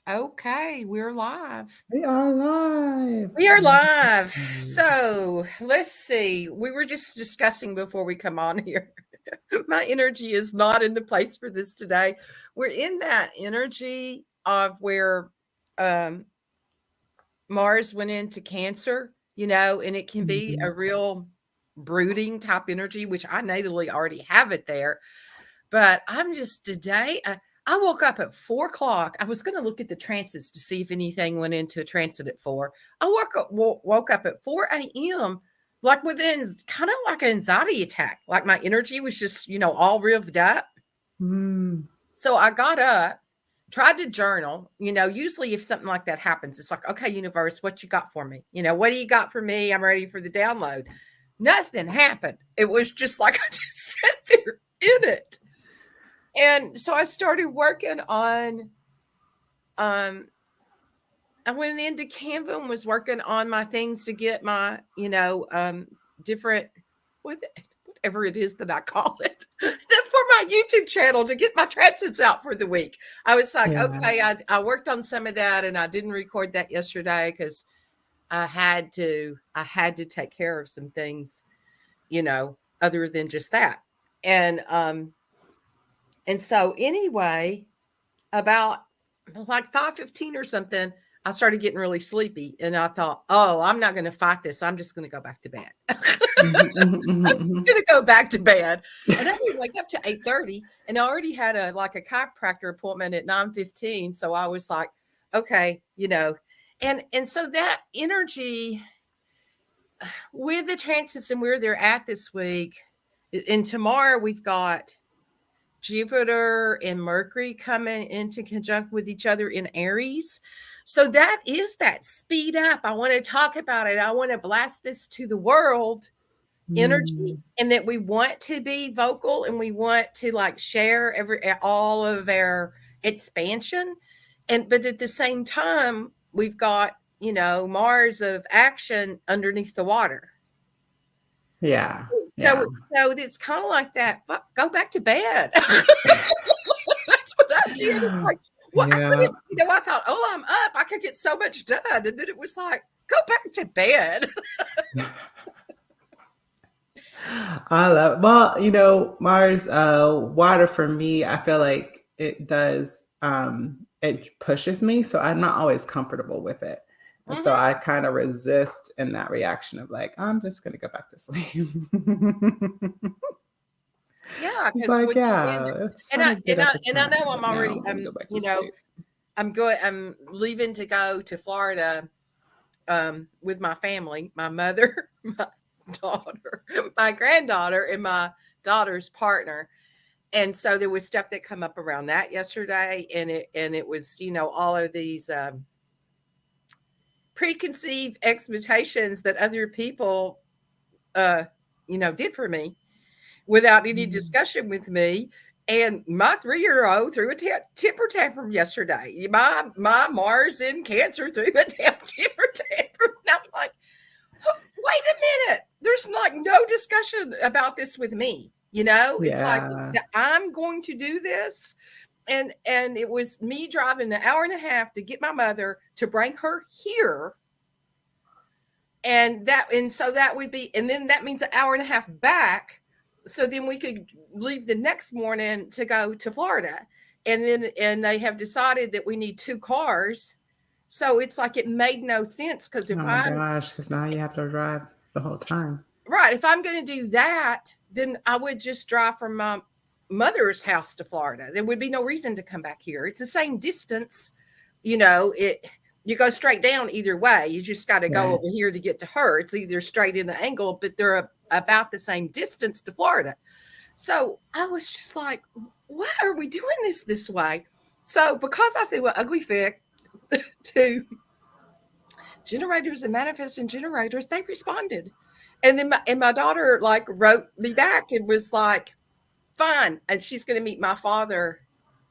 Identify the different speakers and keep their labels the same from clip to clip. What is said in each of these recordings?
Speaker 1: Okay, we're live.
Speaker 2: We are live.
Speaker 1: We are live. So let's see. We were just discussing before we come on here. My energy is not in the place for this today. We're in that energy of where um, Mars went into Cancer, and it can be
Speaker 2: Mhm.
Speaker 1: a real brooding type energy, which I natally already have it there. But I'm just today, I woke up at 4 o'clock. I was going to look at the transits to see if anything went into a transit at 4. I woke up at 4 a.m., like within kind of like an anxiety attack. Like my energy was just, all revved up.
Speaker 2: Mm.
Speaker 1: So I got up, tried to journal. Usually if something like that happens, it's like, okay, universe, what you got for me? What do you got for me? I'm ready for the download. Nothing happened. It was just like I just sat there in it. And so I started working on um I went into Canva and was working on my things to get my, different what whatever it is that I call it for my YouTube channel to get my transits out for the week. I was like,
Speaker 2: Yeah.
Speaker 1: okay, I worked on some of that and I didn't record that yesterday because I had to take care of some things, other than just that. And so anyway, about like 5:15 or something, I started getting really sleepy and I thought, "Oh, I'm not gonna fight this. I'm just gonna go back to bed."
Speaker 2: Mhm, mhm, mhm,
Speaker 1: I'm just
Speaker 2: mhm.
Speaker 1: gonna go back to bed. And I didn't wake up to 8:30 and I already had a chiropractor appointment at 9:15. So I was like, okay, and so that energy with the transits and where they're at this week, and tomorrow we've got Jupiter and Mercury coming into conjunct with each other in Aries. So that is that speed up. I want to talk about it. I want to blast this to the world energy,
Speaker 2: Mm.
Speaker 1: and that we want to be vocal and we want to like share all of our expansion. But at the same time, we've got, Mars of action underneath the water.
Speaker 2: Yeah.
Speaker 1: So
Speaker 2: Yeah.
Speaker 1: it's kind of like that. Go back to bed. That's what I did. It's like, well, I
Speaker 2: Yeah.
Speaker 1: couldn't, I thought, oh, I'm up. I could get so much done. And then it was like, go back to bed.
Speaker 2: I love Mars, water for me, I feel like it does it pushes me, so I'm not always comfortable with it. And so
Speaker 1: Hmm.
Speaker 2: I kind of resist in that reaction of like, I'm just gonna go back to sleep.
Speaker 1: Yeah,
Speaker 2: It's
Speaker 1: because
Speaker 2: like,
Speaker 1: when you're in,
Speaker 2: yeah, it's
Speaker 1: and
Speaker 2: time
Speaker 1: I
Speaker 2: to get
Speaker 1: and
Speaker 2: up
Speaker 1: I
Speaker 2: at
Speaker 1: and I
Speaker 2: 10,
Speaker 1: know I'm
Speaker 2: but now
Speaker 1: already
Speaker 2: I'm gonna go back to sleep.
Speaker 1: I'm going. I'm leaving to go to Florida with my family, my mother, my daughter, my granddaughter, and my daughter's partner. And so there was stuff that come up around that yesterday, and it was, all of these preconceived expectations that other people uh did for me without any
Speaker 2: Mm.
Speaker 1: discussion with me. And my 3-year-old threw a temper tantrum yesterday. My Mars in Cancer threw a damn temper tantrum. And I'm like, wait a minute. There's like no discussion about this with me. It's like
Speaker 2: Yeah.
Speaker 1: I'm going to do this. And it was me driving an hour and a half to get my mother to bring her here. And so that would be, and then that means an hour and a half back. So then we could leave the next morning to go to Florida. And they have decided that we need two cars. So it's like it made no sense because
Speaker 2: Oh my gosh, because now you have to drive the whole time.
Speaker 1: if I'm going to do that, then I would just drive from my mother's house to Florida. There would be no reason to come back here. It's the same distance. It you go straight down either way. You just got to go
Speaker 2: Right.
Speaker 1: over here to get to her. It's either straight in the angle, but they're about the same distance to Florida. So I was just like, why are we doing this way? So because I threw an ugly fit to generators and manifesting generators, they responded. And then my daughter like wrote me back and was like, fine. And she's going to meet my father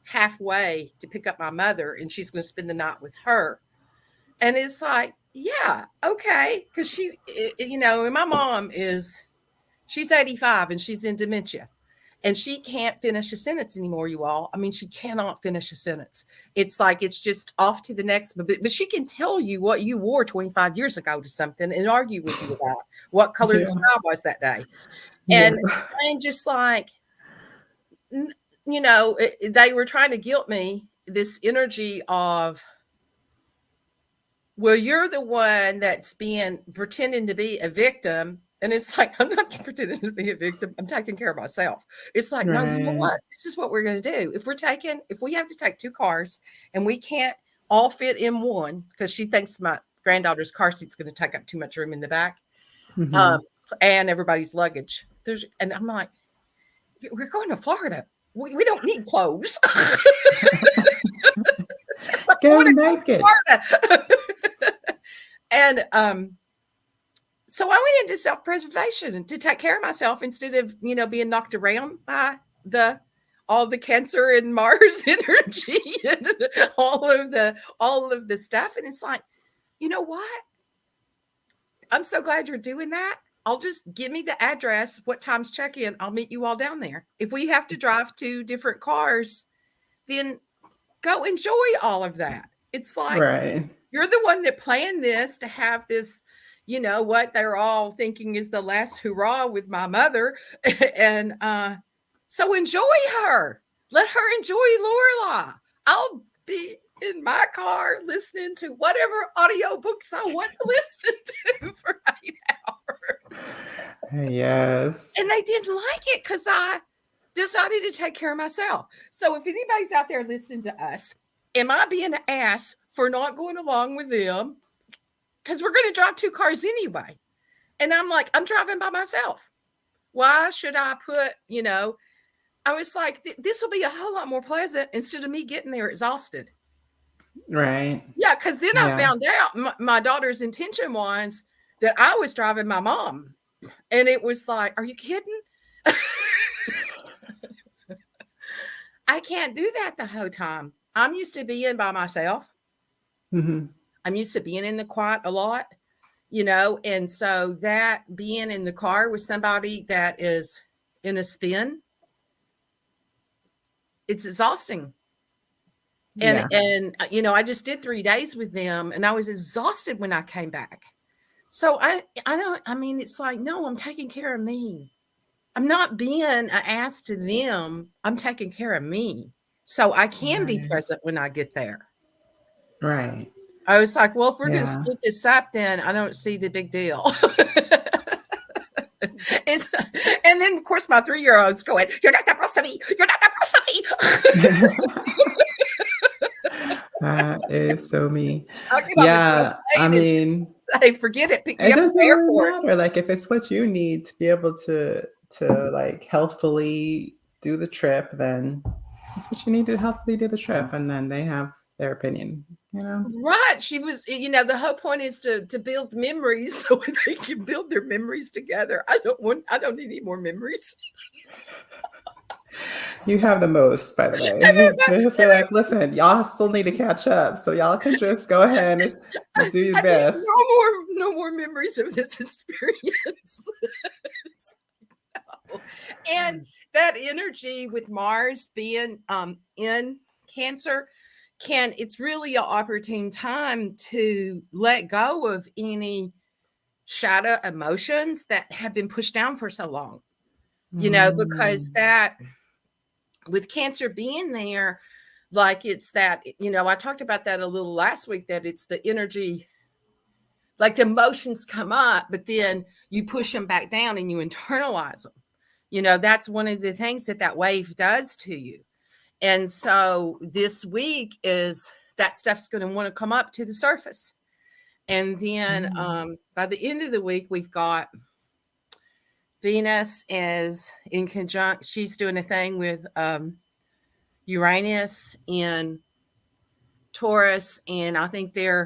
Speaker 1: halfway to pick up my mother, and she's going to spend the night with her. And it's like, yeah, okay. Because and my mom she's 85 and she's in dementia. and she can't finish a sentence anymore, you all. I mean, she cannot finish a sentence. It's like it's just off to the next, but she can tell you what you wore 25 years ago to something and argue with you about what color the
Speaker 2: Yeah.
Speaker 1: sky was that day.
Speaker 2: Yeah.
Speaker 1: And I'm just like, you know, they were trying to guilt me, this energy of, well, you're the one that's being pretending to be a victim. And it's like, I'm not pretending to be a victim. I'm taking care of myself. It's like, no, you know
Speaker 2: Right.
Speaker 1: what? This is what we're going to do. If we have to take two cars and we can't all fit in one, because she thinks my granddaughter's car seat's going to take up too much room in the back,
Speaker 2: Mhm.
Speaker 1: and everybody's luggage. And I'm like, we're going to Florida. We don't need clothes. It's like,
Speaker 2: Go
Speaker 1: I want to go
Speaker 2: naked.
Speaker 1: to Florida. And so I went into self-preservation to take care of myself instead of, you know, being knocked around by all the Cancer and Mars energy and all of the stuff. And it's like, you know what? I'm so glad you're doing that. I'll just give me the address, what time's check-in. I'll meet you all down there. If we have to drive two different cars, then go enjoy all of that. It's like,
Speaker 2: Right.
Speaker 1: you're the one that planned this to have this, you know, what they're all thinking is the last hurrah with my mother. And so enjoy her. Let her enjoy Lorelai. I'll be in my car listening to whatever audiobooks I want to listen to for 8 hours.
Speaker 2: Yes.
Speaker 1: And they didn't like it because I decided to take care of myself. So if anybody's out there listening to us, am I being an ass for not going along with them? Because we're going to drive two cars anyway. And I'm like, I'm driving by myself. Why should I put, you know, I was like, this will be a whole lot more pleasant instead of me getting there exhausted.
Speaker 2: Right.
Speaker 1: Yeah, because then I
Speaker 2: Yeah.
Speaker 1: found out my daughter's intention was that I was driving my mom. And it was like, are you kidding? I can't do that the whole time. I'm used to being by myself.
Speaker 2: Mhm.
Speaker 1: I'm used to being in the quiet a lot, you know, and so that being in the car with somebody that is in a spin, it's exhausting.
Speaker 2: Yeah.
Speaker 1: And you know, I just did 3 days with them and I was exhausted when I came back. So I mean, it's like, no, I'm taking care of me. I'm not being an ass to them. I'm taking care of me. So I can be
Speaker 2: Right.
Speaker 1: present when I get there.
Speaker 2: Right.
Speaker 1: I was like, well, if we're going to
Speaker 2: Yeah.
Speaker 1: split this up, then I don't see the big deal. It's, and then, of course, my 3-year-old's going, you're not the boss of me. You're not the boss of me.
Speaker 2: That is so me.
Speaker 1: I'll get on the
Speaker 2: Yeah. I
Speaker 1: plane and
Speaker 2: mean,
Speaker 1: say, forget it. Pick me
Speaker 2: it
Speaker 1: up at
Speaker 2: doesn't
Speaker 1: the
Speaker 2: really
Speaker 1: airport.
Speaker 2: matter. Like if it's what you need to be able to like healthfully do the trip, then that's what you need to healthfully do the trip. And then they have their opinion, you know?
Speaker 1: Right. She was, you know, the whole point is to build memories so they can build their memories together. I don't need any more memories.
Speaker 2: You have the most, by the way. So just be like, listen, y'all still need to catch up. So y'all can just go ahead and do your
Speaker 1: I need
Speaker 2: best.
Speaker 1: no more memories of this experience. And that energy with Mars being in Cancer it's really an opportune time to let go of any shadow emotions that have been pushed down for so long. You know, because
Speaker 2: Mm.
Speaker 1: that with Cancer being there, like it's that, you know, I talked about that a little last week, that it's the energy, like the emotions come up, but then you push them back down and you internalize them. You know, that's one of the things that wave does to you. And so this week is that stuff's going to want to come up to the surface. And then by the end of the week, we've got Venus is in conjunct. She's doing a thing with Uranus in Taurus. And I think they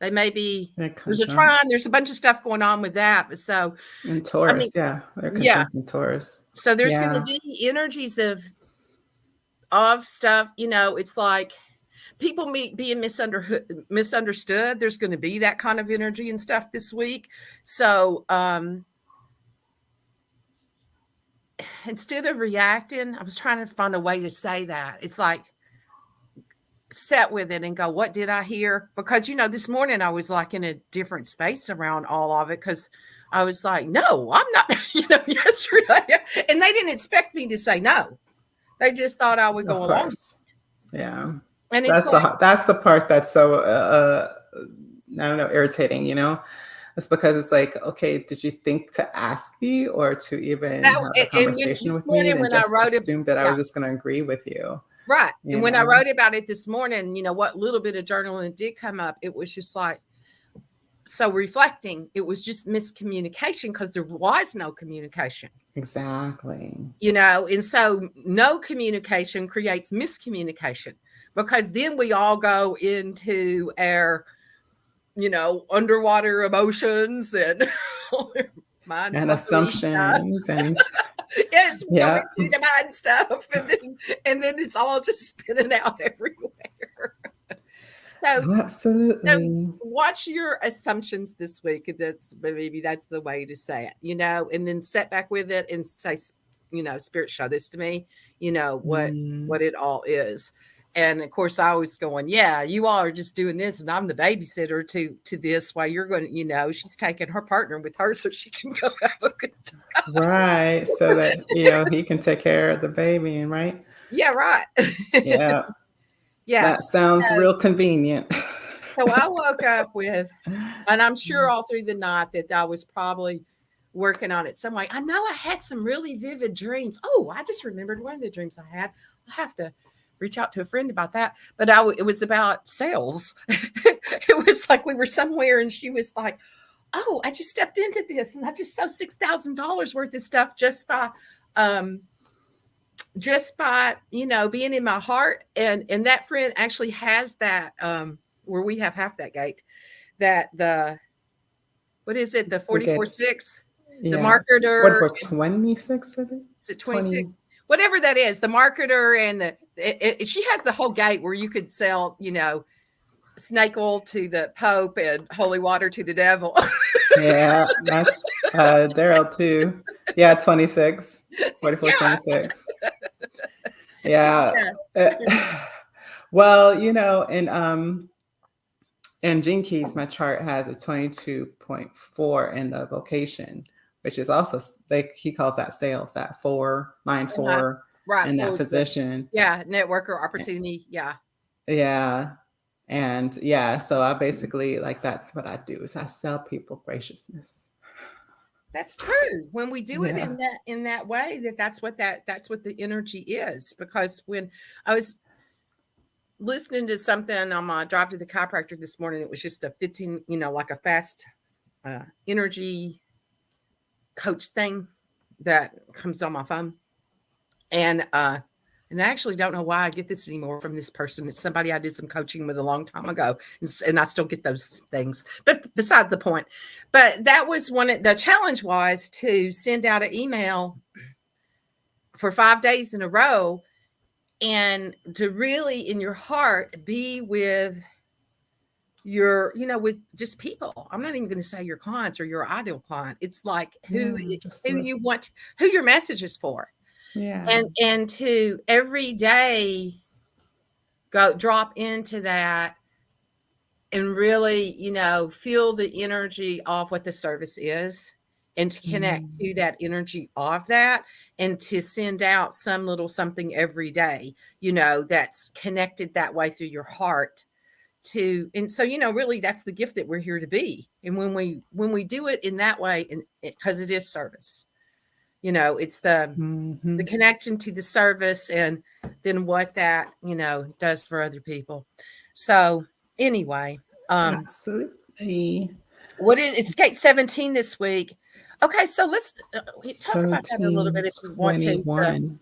Speaker 1: may be,
Speaker 2: They're
Speaker 1: there's a
Speaker 2: conjunct.
Speaker 1: trine, there's a bunch of stuff going on with that. But so,
Speaker 2: And
Speaker 1: I mean,
Speaker 2: Taurus, yeah. They're
Speaker 1: yeah.
Speaker 2: conjunct in Taurus.
Speaker 1: So there's going to
Speaker 2: Yeah.
Speaker 1: be energies of stuff, you know, it's like people being misunderstood. There's going to be that kind of energy and stuff this week. So instead of reacting, I was trying to find a way to say that. It's like, sit with it and go, what did I hear? Because, this morning I was like in a different space around all of it because I was like, no, I'm not, yesterday. And they didn't expect me to say no. They just thought I would
Speaker 2: Of
Speaker 1: go along.
Speaker 2: course. Yeah.
Speaker 1: And it's like,
Speaker 2: That's the part that's so I don't know, irritating, It's because it's like, okay, did you think to ask me or to even
Speaker 1: that,
Speaker 2: have a
Speaker 1: and when,
Speaker 2: conversation
Speaker 1: this
Speaker 2: with me,
Speaker 1: morning
Speaker 2: then
Speaker 1: when I
Speaker 2: just
Speaker 1: wrote it,
Speaker 2: assume that I
Speaker 1: yeah,
Speaker 2: was just going to agree with you?
Speaker 1: right.
Speaker 2: You
Speaker 1: And when I
Speaker 2: know?
Speaker 1: wrote about it this morning, what little bit of journaling did come up, it was just like, so reflecting, it was just miscommunication because there was no communication.
Speaker 2: Exactly.
Speaker 1: And so no communication creates miscommunication because then we all go into our, underwater emotions and mind
Speaker 2: And
Speaker 1: fuckery stuff.
Speaker 2: assumptions and
Speaker 1: Yes, we go
Speaker 2: yeah,
Speaker 1: into the mind stuff and then it's all just spinning out everywhere. So
Speaker 2: absolutely.
Speaker 1: watch your assumptions this week. Maybe that's the way to say it, and then set back with it and say, Spirit, show this to me, what
Speaker 2: Mm.
Speaker 1: what it all is. And of course, I was going, yeah, you all are just doing this, and I'm the babysitter to this. While you're going, she's taking her partner with her so she can go have a good time.
Speaker 2: Right. So that, he can take care of the baby, and right?
Speaker 1: Yeah, right.
Speaker 2: Yeah.
Speaker 1: Yeah.
Speaker 2: That sounds
Speaker 1: So,
Speaker 2: real convenient.
Speaker 1: so I woke up with, and I'm sure all through the night that I was probably working on it some way. I know I had some really vivid dreams. Oh, I just remembered one of the dreams I had. I'll have to reach out to a friend about that. But it was about sales. It was like we were somewhere and she was like, oh, I just stepped into this and I just sold $6,000 worth of stuff um, being in my heart. And that friend actually has that, where we have half that gate, that what is it? The
Speaker 2: We get
Speaker 1: 44-6, the
Speaker 2: yeah. What
Speaker 1: marketer,
Speaker 2: for 26 of it?
Speaker 1: is it
Speaker 2: 20.
Speaker 1: 26? Whatever that is, the marketer and she has the whole gate where you could sell, snake oil to the Pope and holy water to the devil.
Speaker 2: Yeah, that's Daryl too. Yeah, 26. 44,
Speaker 1: Yeah.
Speaker 2: 26. Yeah.
Speaker 1: Yeah.
Speaker 2: Well, in Gene Keys, my chart has a 22.4 in the vocation, which is also like he calls that sales, that line
Speaker 1: Uh-huh.
Speaker 2: 4
Speaker 1: Right.
Speaker 2: in that
Speaker 1: Full,
Speaker 2: position.
Speaker 1: yeah. Networker opportunity. Yeah.
Speaker 2: Yeah. And yeah, so I basically like that's what I do is I sell people graciousness.
Speaker 1: That's true. When we do it
Speaker 2: Yeah.
Speaker 1: in that way, that's what the energy is. Because when I was listening to something on my drive to the chiropractor this morning, it was just a 15, like a fast energy coach thing that comes on my phone. And I actually don't know why I get this anymore from this person. It's somebody I did some coaching with a long time ago, and I still get those things. But beside the point, but that was the challenge was to send out an email for 5 days in a row and to really in your heart be with with just people. I'm not even going to say your clients or your ideal client. It's like who
Speaker 2: Yeah, just
Speaker 1: who you want, who your message is for.
Speaker 2: yeah.
Speaker 1: And to every day go drop into that and really, feel the energy of what the service is and to connect
Speaker 2: Mm.
Speaker 1: to that energy of that and to send out some little something every day, that's connected that way through your heart and so, really that's the gift that we're here to be. And when we do it in that way, and because it is service, it's the
Speaker 2: Mhm.
Speaker 1: connection to the service and then what that, does for other people. So anyway,
Speaker 2: Absolutely.
Speaker 1: it's gate 17 this week. Okay, so let's talk about that a little bit if you want to.
Speaker 2: 1721.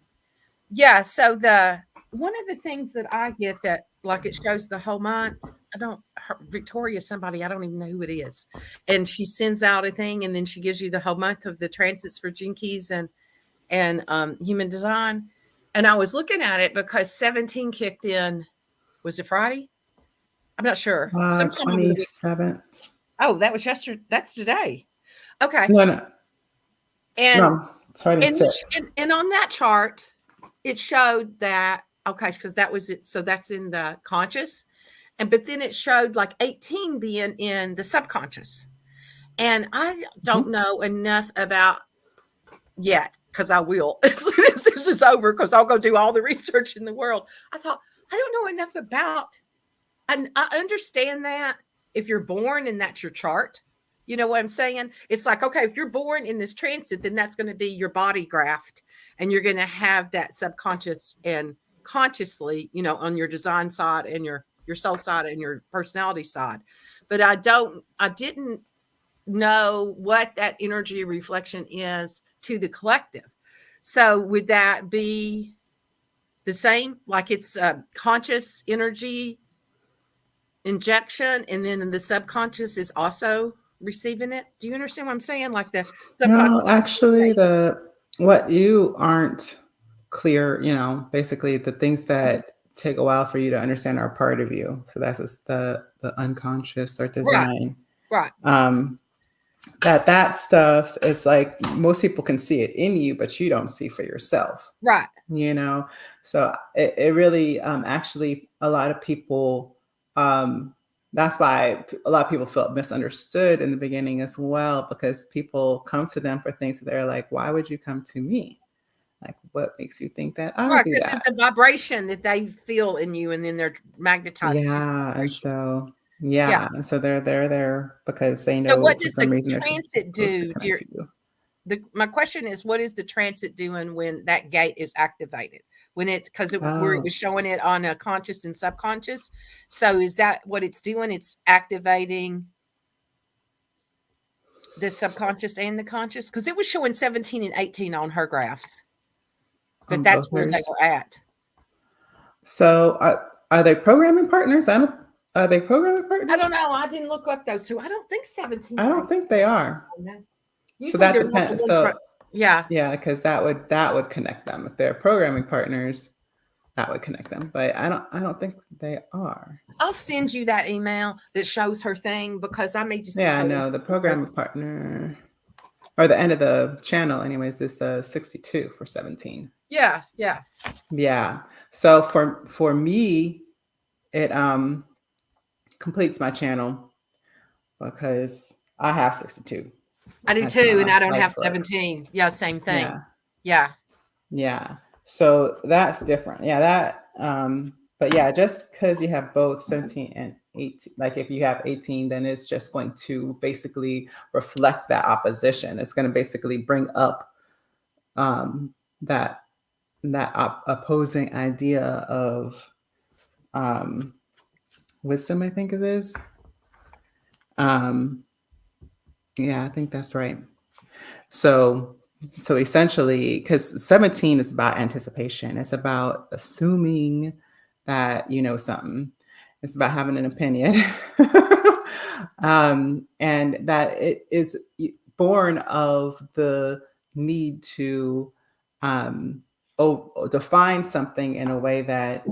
Speaker 1: Yeah, so the one of the things that I get that like it shows the whole month. Victoria, somebody I don't even know who it is, and she sends out a thing, and then she gives you the whole month of the transits for Gene Keys and human design. And I was looking at it because 17 kicked in. Was it Friday? I'm not sure. Sometime over the week.
Speaker 2: 27th.
Speaker 1: Oh, that was yesterday. That's today. Okay.
Speaker 2: No, no,
Speaker 1: And
Speaker 2: no. So I didn't
Speaker 1: And,
Speaker 2: fit.
Speaker 1: and on that chart, it showed that, okay, because that was it. So that's in the conscious. But then it showed like 18 being in the subconscious. And I don't
Speaker 2: Mhm.
Speaker 1: know enough about yet, because I will as soon as this is over, because I'll go do all the research in the world. I thought, I don't know enough about, and I understand that if you're born and that's your chart, you know what I'm saying? It's like, okay, if you're born in this transit, then that's going to be your body graft, and you're going to have that subconscious and consciously, on your design side and your soul side and your personality side. But I didn't know what that energy reflection is to the collective. So would that be the same? Like it's a conscious energy injection, and then the subconscious is also receiving it? Do you understand what I'm saying? Like the
Speaker 2: No,
Speaker 1: subconscious.
Speaker 2: actually, the what you aren't clear, basically the things that take a while for you to understand are part of you. So that's just the unconscious or
Speaker 1: Right,
Speaker 2: design.
Speaker 1: right,
Speaker 2: Um, that stuff is like most people can see it in you, but you don't see for yourself.
Speaker 1: right.
Speaker 2: you know so it really actually a lot of people that's why a lot of people felt misunderstood in the beginning as well, because people come to them for things that they're like, why would you come to me? Like, what makes you think that I'll
Speaker 1: Right,
Speaker 2: do
Speaker 1: because it's
Speaker 2: that?
Speaker 1: the vibration that they feel in you, and then they're magnetized to the
Speaker 2: Yeah, and
Speaker 1: vibration.
Speaker 2: so
Speaker 1: Yeah.
Speaker 2: they're there because they
Speaker 1: So
Speaker 2: know
Speaker 1: what
Speaker 2: for
Speaker 1: does
Speaker 2: some
Speaker 1: the
Speaker 2: reason they're
Speaker 1: transit
Speaker 2: supposed to
Speaker 1: do?
Speaker 2: connect to you.
Speaker 1: My question is, what is the transit doing when that gate is activated? When it, because where it
Speaker 2: Oh,
Speaker 1: was showing it on a conscious and subconscious. So is that what it's doing? It's activating the subconscious and the conscious, because it was showing 17 and 18 on her graphs, but
Speaker 2: on
Speaker 1: that's
Speaker 2: both
Speaker 1: where they
Speaker 2: hers.
Speaker 1: were at.
Speaker 2: So are they programming partners? I don't. Are they programming
Speaker 1: I don't
Speaker 2: partners?
Speaker 1: know. I didn't look up those two. I don't think 17
Speaker 2: I
Speaker 1: and
Speaker 2: don't
Speaker 1: 18.
Speaker 2: think they are.
Speaker 1: No.
Speaker 2: So
Speaker 1: Usually
Speaker 2: that
Speaker 1: they're not the
Speaker 2: depends.
Speaker 1: ones right.
Speaker 2: So
Speaker 1: Yeah.
Speaker 2: yeah, because that would connect them. If they're programming partners, that would connect them. But I don't think they are.
Speaker 1: I'll send you that email that shows her thing, because I may just be
Speaker 2: Yeah,
Speaker 1: totally
Speaker 2: no, the
Speaker 1: crazy.
Speaker 2: programming partner or the end of the channel, anyways, is the 62 for 17.
Speaker 1: Yeah. Yeah.
Speaker 2: Yeah. So for me, it completes my channel because I have 62.
Speaker 1: I do
Speaker 2: That's
Speaker 1: too, and
Speaker 2: how
Speaker 1: I don't have
Speaker 2: life's work.
Speaker 1: 17. Yeah, same thing.
Speaker 2: Yeah.
Speaker 1: Yeah.
Speaker 2: Yeah. So that's different. Yeah, but yeah, just because you have both 17 and 18, like if you have 18, then it's just going to basically reflect that opposition. It's going to basically bring up um that opposing idea of um wisdom, I think it is. Um yeah, I think that's right. So essentially, because 17 is about anticipation, it's about assuming that you know something. It's about having an opinion. And that it is born of the need to define something in a way that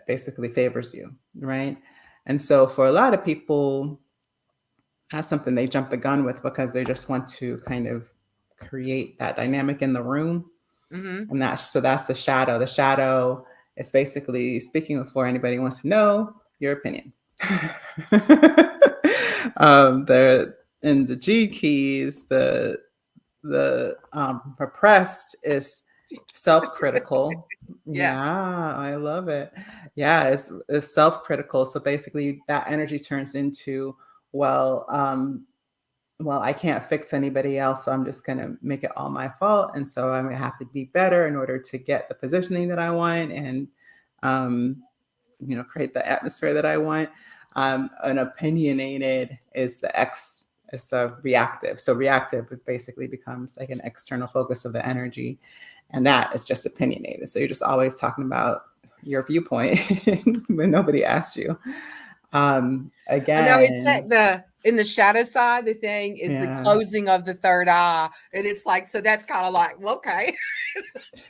Speaker 2: basically favors you, right? And so for a lot of people, that's something they jump the gun with because they just want to kind of create that dynamic in the room.
Speaker 1: Mhm.
Speaker 2: And that's the shadow. The shadow is basically speaking before anybody wants to know your opinion. There in the G keys, the repressed is self-critical.
Speaker 1: Yeah.
Speaker 2: Yeah, I love it. Yeah, it's self-critical. So basically that energy turns into, well, I can't fix anybody else, so I'm just gonna make it all my fault. And so I'm gonna have to be better in order to get the positioning that I want and um, create the atmosphere that I want. An opinionated is the reactive. So reactive basically becomes like an external focus of the energy, and that is just opinionated. So you're just always talking about your viewpoint when nobody asked you.
Speaker 1: I know it's
Speaker 2: Again,
Speaker 1: like in the shadow side, the thing is the
Speaker 2: yeah,
Speaker 1: closing of the third eye. And it's like, so that's kind of like, well, okay.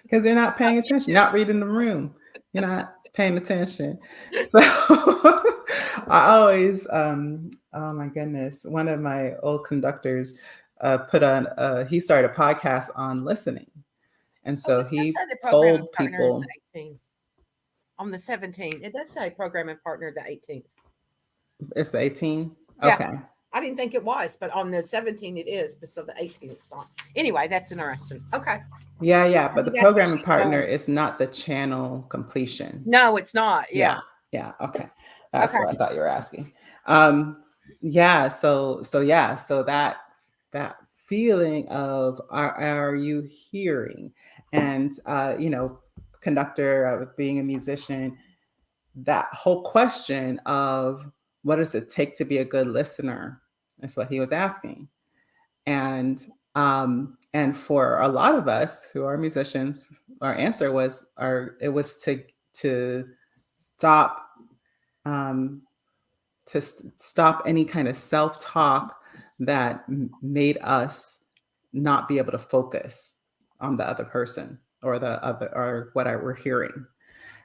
Speaker 2: because you're not paying attention, you're not reading the room, you're not paying attention. So I always, oh my goodness, one of my old conductors, put on he started a podcast on listening, and
Speaker 1: Oh,
Speaker 2: so
Speaker 1: it does
Speaker 2: he
Speaker 1: say the programming
Speaker 2: polled
Speaker 1: partner is the
Speaker 2: people.
Speaker 1: 18th. On the 17th. It does say programming partner the 18th.
Speaker 2: It's the 18.
Speaker 1: Yeah.
Speaker 2: Okay.
Speaker 1: I didn't think it was, but on the 17th it is, but so the 18th it's not. Anyway, that's interesting. Okay.
Speaker 2: Yeah, but the
Speaker 1: Maybe that's what
Speaker 2: programming
Speaker 1: she's
Speaker 2: partner
Speaker 1: showing.
Speaker 2: is not the channel completion.
Speaker 1: No, it's not. Yeah.
Speaker 2: Yeah, okay. That's
Speaker 1: Okay.
Speaker 2: what I thought you were asking. Um, yeah, so that feeling of are you hearing? And conductor of being a musician, that whole question of what does it take to be a good listener is what he was asking. And for a lot of us who are musicians, our answer was our it was to stop um, stop any kind of self-talk that made us not be able to focus on the other person or the other or what I were hearing,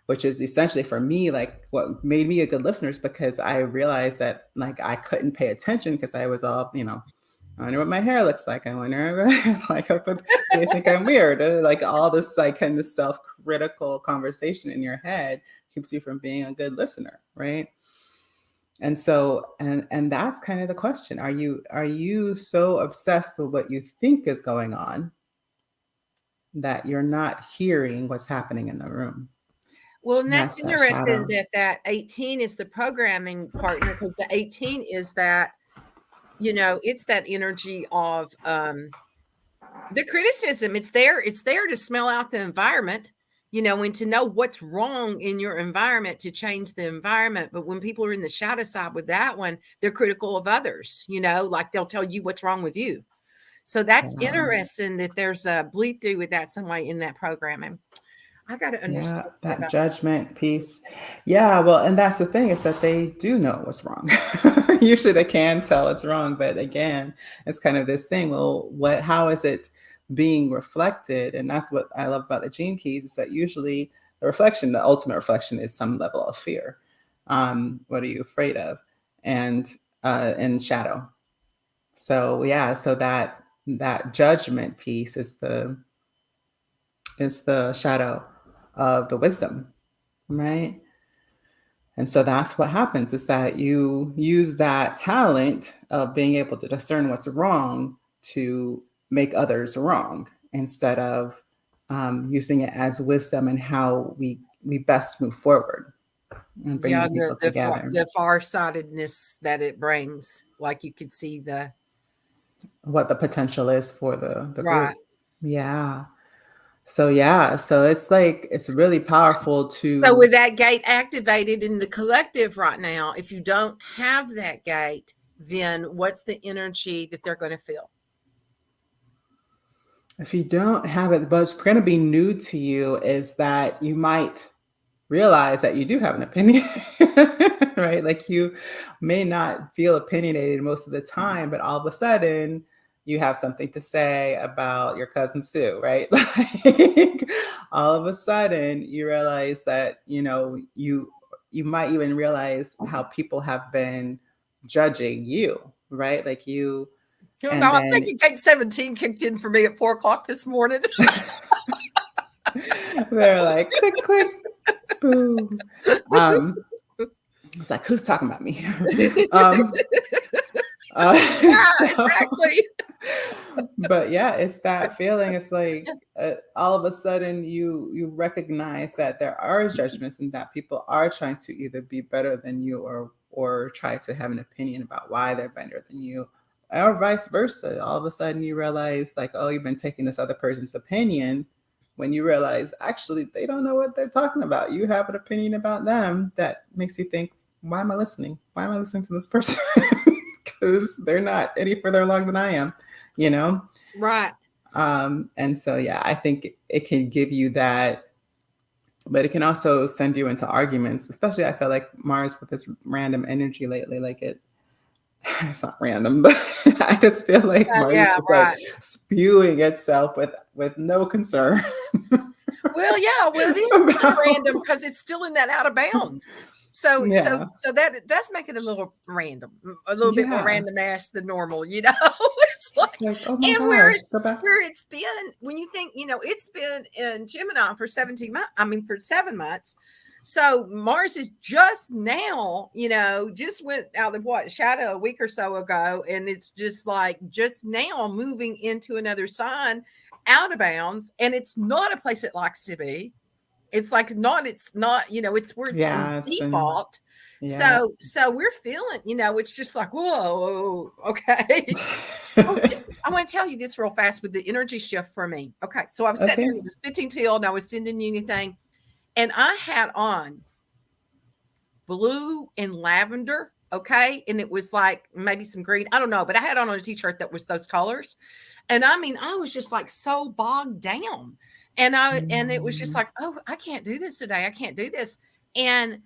Speaker 2: which is essentially for me like what made me a good listener is because I realized that like I couldn't pay attention because I was all I wonder what my hair looks like. I wonder, like, do they think I'm weird? Like all this, like, kind of self-critical conversation in your head keeps you from being a good listener, right? And so, and that's kind of the question: are you so obsessed with what you think is going on that you're not hearing what's happening in the room?
Speaker 1: Well, and
Speaker 2: And
Speaker 1: that's
Speaker 2: that's that
Speaker 1: interesting
Speaker 2: shadow.
Speaker 1: that 18 is the programming partner because the 18 is that, it's that energy of the criticism. It's there to smell out the environment, and to know what's wrong in your environment to change the environment. But when people are in the shadow side with that one, they're critical of others, like they'll tell you what's wrong with you. So that's
Speaker 2: Yeah.
Speaker 1: interesting that there's a bleed through with that some way in that programming. I got to
Speaker 2: Yeah,
Speaker 1: understand
Speaker 2: that
Speaker 1: about
Speaker 2: judgment piece. Yeah, well, and that's the thing is that they do know what's wrong. Usually they can tell it's wrong, but again, it's kind of this thing. Well, how is it being reflected? And that's what I love about the gene keys is that usually the ultimate reflection is some level of fear. What are you afraid of? And shadow. So yeah, so that judgment piece is the shadow of the wisdom, right? And so that's what happens is that you use that talent of being able to discern what's wrong to make others wrong instead of using it as wisdom and how we best move forward and
Speaker 1: yeah,
Speaker 2: bringing
Speaker 1: the
Speaker 2: people
Speaker 1: the far
Speaker 2: together.
Speaker 1: the farsightedness that it brings. Like you could see the
Speaker 2: What the potential is for the
Speaker 1: right.
Speaker 2: group. Yeah. So it's like it's really powerful
Speaker 1: So
Speaker 2: to
Speaker 1: with that gate activated in the collective right now, if you don't have that gate, then what's the energy that they're going to feel?
Speaker 2: if you don't have it, but it's going to be new to you is that you might realize that you do have an opinion, right? Like you may not feel opinionated most of the time, but all of a sudden you have something to say about your cousin Sue, right? Like all of a sudden you realize that, you might even realize how people have been judging you, right? Like you,
Speaker 1: You know,
Speaker 2: and
Speaker 1: I'm
Speaker 2: then
Speaker 1: thinking gate 17 kicked in for me at 4 o'clock this morning.
Speaker 2: they're like click, click, boom. Um, it's like, who's talking about me? um,
Speaker 1: Yeah,
Speaker 2: so,
Speaker 1: exactly.
Speaker 2: but yeah, it's that feeling. It's like all of a sudden you recognize that there are judgments and that people are trying to either be better than you or try to have an opinion about why they're better than you, or vice versa. All of a sudden you realize like, oh, you've been taking this other person's opinion when you realize actually they don't know what they're talking about. You have an opinion about them that makes you think, why am I listening? Why am I listening to this person? Because they're not any further along than I am, you know?
Speaker 1: Right.
Speaker 2: And so, yeah, I think it can give you that, but it can also send you into arguments, especially I feel like Mars with this random energy lately, like it's not random, but I just feel like Mars is
Speaker 1: Yeah,
Speaker 2: just like
Speaker 1: right.
Speaker 2: spewing itself with no concern
Speaker 1: Well, yeah, well, it is kind of
Speaker 2: about,
Speaker 1: random because it's still in that out of bounds. So, so,
Speaker 2: yeah,
Speaker 1: so that it does make it a little random, a little bit more
Speaker 2: yeah.
Speaker 1: random ass than normal, It's like,
Speaker 2: It's like, oh my
Speaker 1: and
Speaker 2: gosh, go back.
Speaker 1: where it's been, when you think, it's been in Gemini for 17 months, I mean, for 7 months. So Mars is just now, just went out of shadow a week or so ago. And it's just like just now moving into another sign out of bounds. And it's not a place it likes to be. It's not, it's where it's in
Speaker 2: Yeah, it's in,
Speaker 1: default.
Speaker 2: yeah.
Speaker 1: So we're feeling, it's just like, whoa, okay. Oh, I want to tell you this real fast with the energy shift for me. Okay. So I was sitting
Speaker 2: Okay.
Speaker 1: there, it was 15 till, and I was sending you anything. And I had on blue and lavender. Okay. And it was like maybe some green. I don't know, but I had on a t-shirt that was those colors. And I mean, I was just like so bogged down. And it was just
Speaker 2: Mm.
Speaker 1: like, oh, I can't do this today. I can't do this. And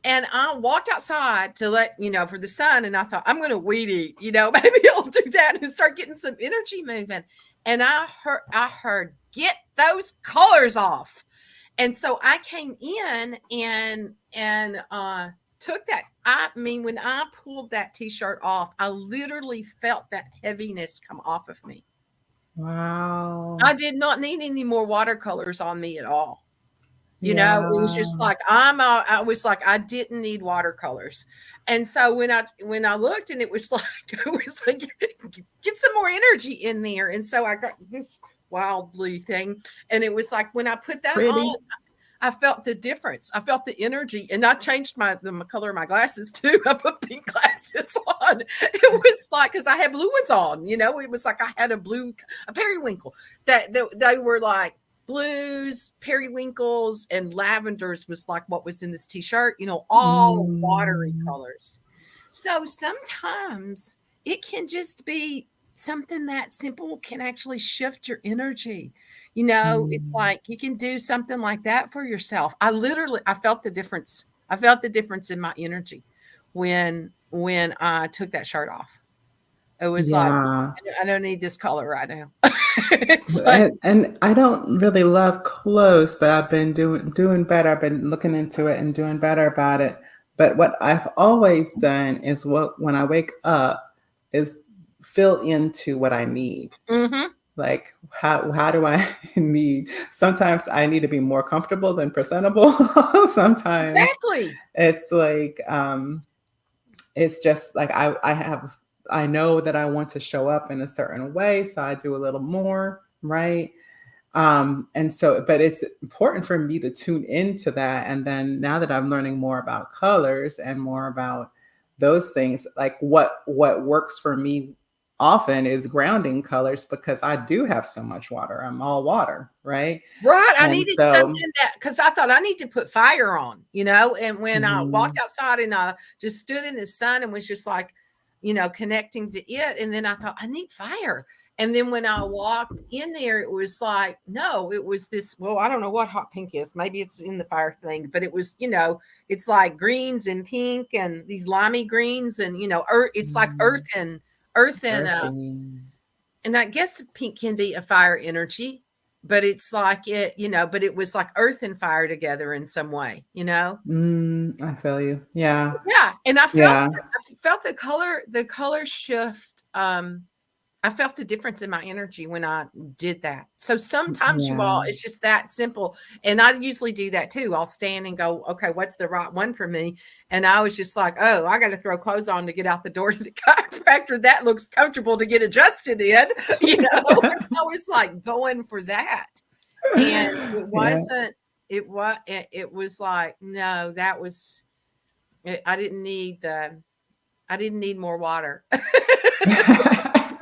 Speaker 1: I walked outside to for the sun. And I thought, I'm going to weed eat, maybe I'll do that and start getting some energy moving. And I heard, get those colors off. And so I came in and took that. I mean, when I pulled that t-shirt off, I literally felt that heaviness come off of me.
Speaker 2: Wow.
Speaker 1: I did not need any more watercolors on me at all. It was just
Speaker 2: Yeah.
Speaker 1: like I was like, I didn't need watercolors. And so when I looked, and it was like get some more energy in there. And so I got this wild blue thing. And it was like when I put that
Speaker 2: Pretty.
Speaker 1: on, I felt the difference. I felt the energy, and I changed the color of my glasses too. I put pink glasses on. It was like, because I had blue ones on, it was like I had a periwinkle that they were like blues, periwinkles, and lavenders was like what was in this t-shirt, all watery
Speaker 2: Mm.
Speaker 1: colors. So sometimes it can just be something that simple can actually shift your energy. It's
Speaker 2: Mm.
Speaker 1: like you can do something like that for yourself. I felt the difference. I felt the difference in my energy when I took that shirt off. It was like,
Speaker 2: Yeah.
Speaker 1: I don't need this color right now. It's like,
Speaker 2: And I don't really love clothes, but I've been doing better. I've been looking into it and doing better about it. But what I've always done is when I wake up is fill into what I need.
Speaker 1: mhm,
Speaker 2: Like how do I need? Sometimes I need to be more comfortable than presentable. Sometimes
Speaker 1: exactly.
Speaker 2: it's like it's just like I know that I want to show up in a certain way, so I do a little more, right? And so, but it's important for me to tune into that. And then now that I'm learning more about colors and more about those things, like what works for me often is grounding colors because I do have so much water. I'm all water, right?
Speaker 1: Right, I
Speaker 2: And
Speaker 1: needed
Speaker 2: so,
Speaker 1: something that, because I thought I need to put fire on, and when I walked
Speaker 2: mhm,
Speaker 1: outside and I just stood in the sun and was just like, connecting to it, and then I thought, I need fire. And then when I walked in there, it was like, no, it was this, well, I don't know what hot pink is. Maybe it's in the fire thing, but it was, it's like greens and pink and these limey greens and, earth, it's like
Speaker 2: mm,
Speaker 1: earth
Speaker 2: earthing.
Speaker 1: and I guess pink can be a fire energy, but it's like but it was like earth and fire together in some way.
Speaker 2: I feel you. Yeah.
Speaker 1: Yeah. And
Speaker 2: Yeah.
Speaker 1: I felt the color shift. I felt the difference in my energy when I did that. So sometimes you
Speaker 2: Yeah.
Speaker 1: all, it's just that simple. And I usually do that too. I'll stand and go, okay, what's the right one for me? And I was just like, oh, I got to throw clothes on to get out the door to the chiropractor. That looks comfortable to get adjusted in, I was like going for that. And it
Speaker 2: Yeah.
Speaker 1: wasn't, it was like, no, that was, I didn't need more water.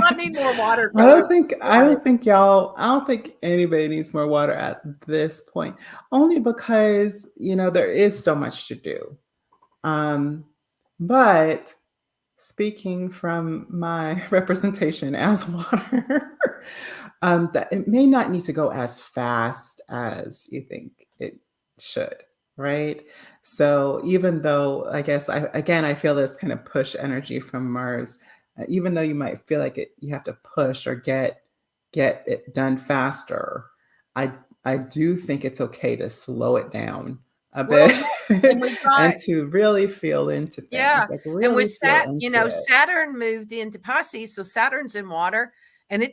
Speaker 1: I need more watercolors this
Speaker 2: I
Speaker 1: morning.
Speaker 2: don't think y'all I don't think anybody needs more water at this point. Only because, there is so much to do. Um, but speaking from my representation as water, that it may not need to go as fast as you think it should, right? So even though I guess I feel this kind of push energy from Mars, even though you might feel like you have to push or get it done faster, I I do think it's okay to slow it down a
Speaker 1: Well,
Speaker 2: bit
Speaker 1: yeah, and we
Speaker 2: and
Speaker 1: got
Speaker 2: to really feel into
Speaker 1: yeah,
Speaker 2: things, like
Speaker 1: and with
Speaker 2: really feel into it.
Speaker 1: Saturn moved into Pisces, so Saturn's in water, and
Speaker 2: Mhm.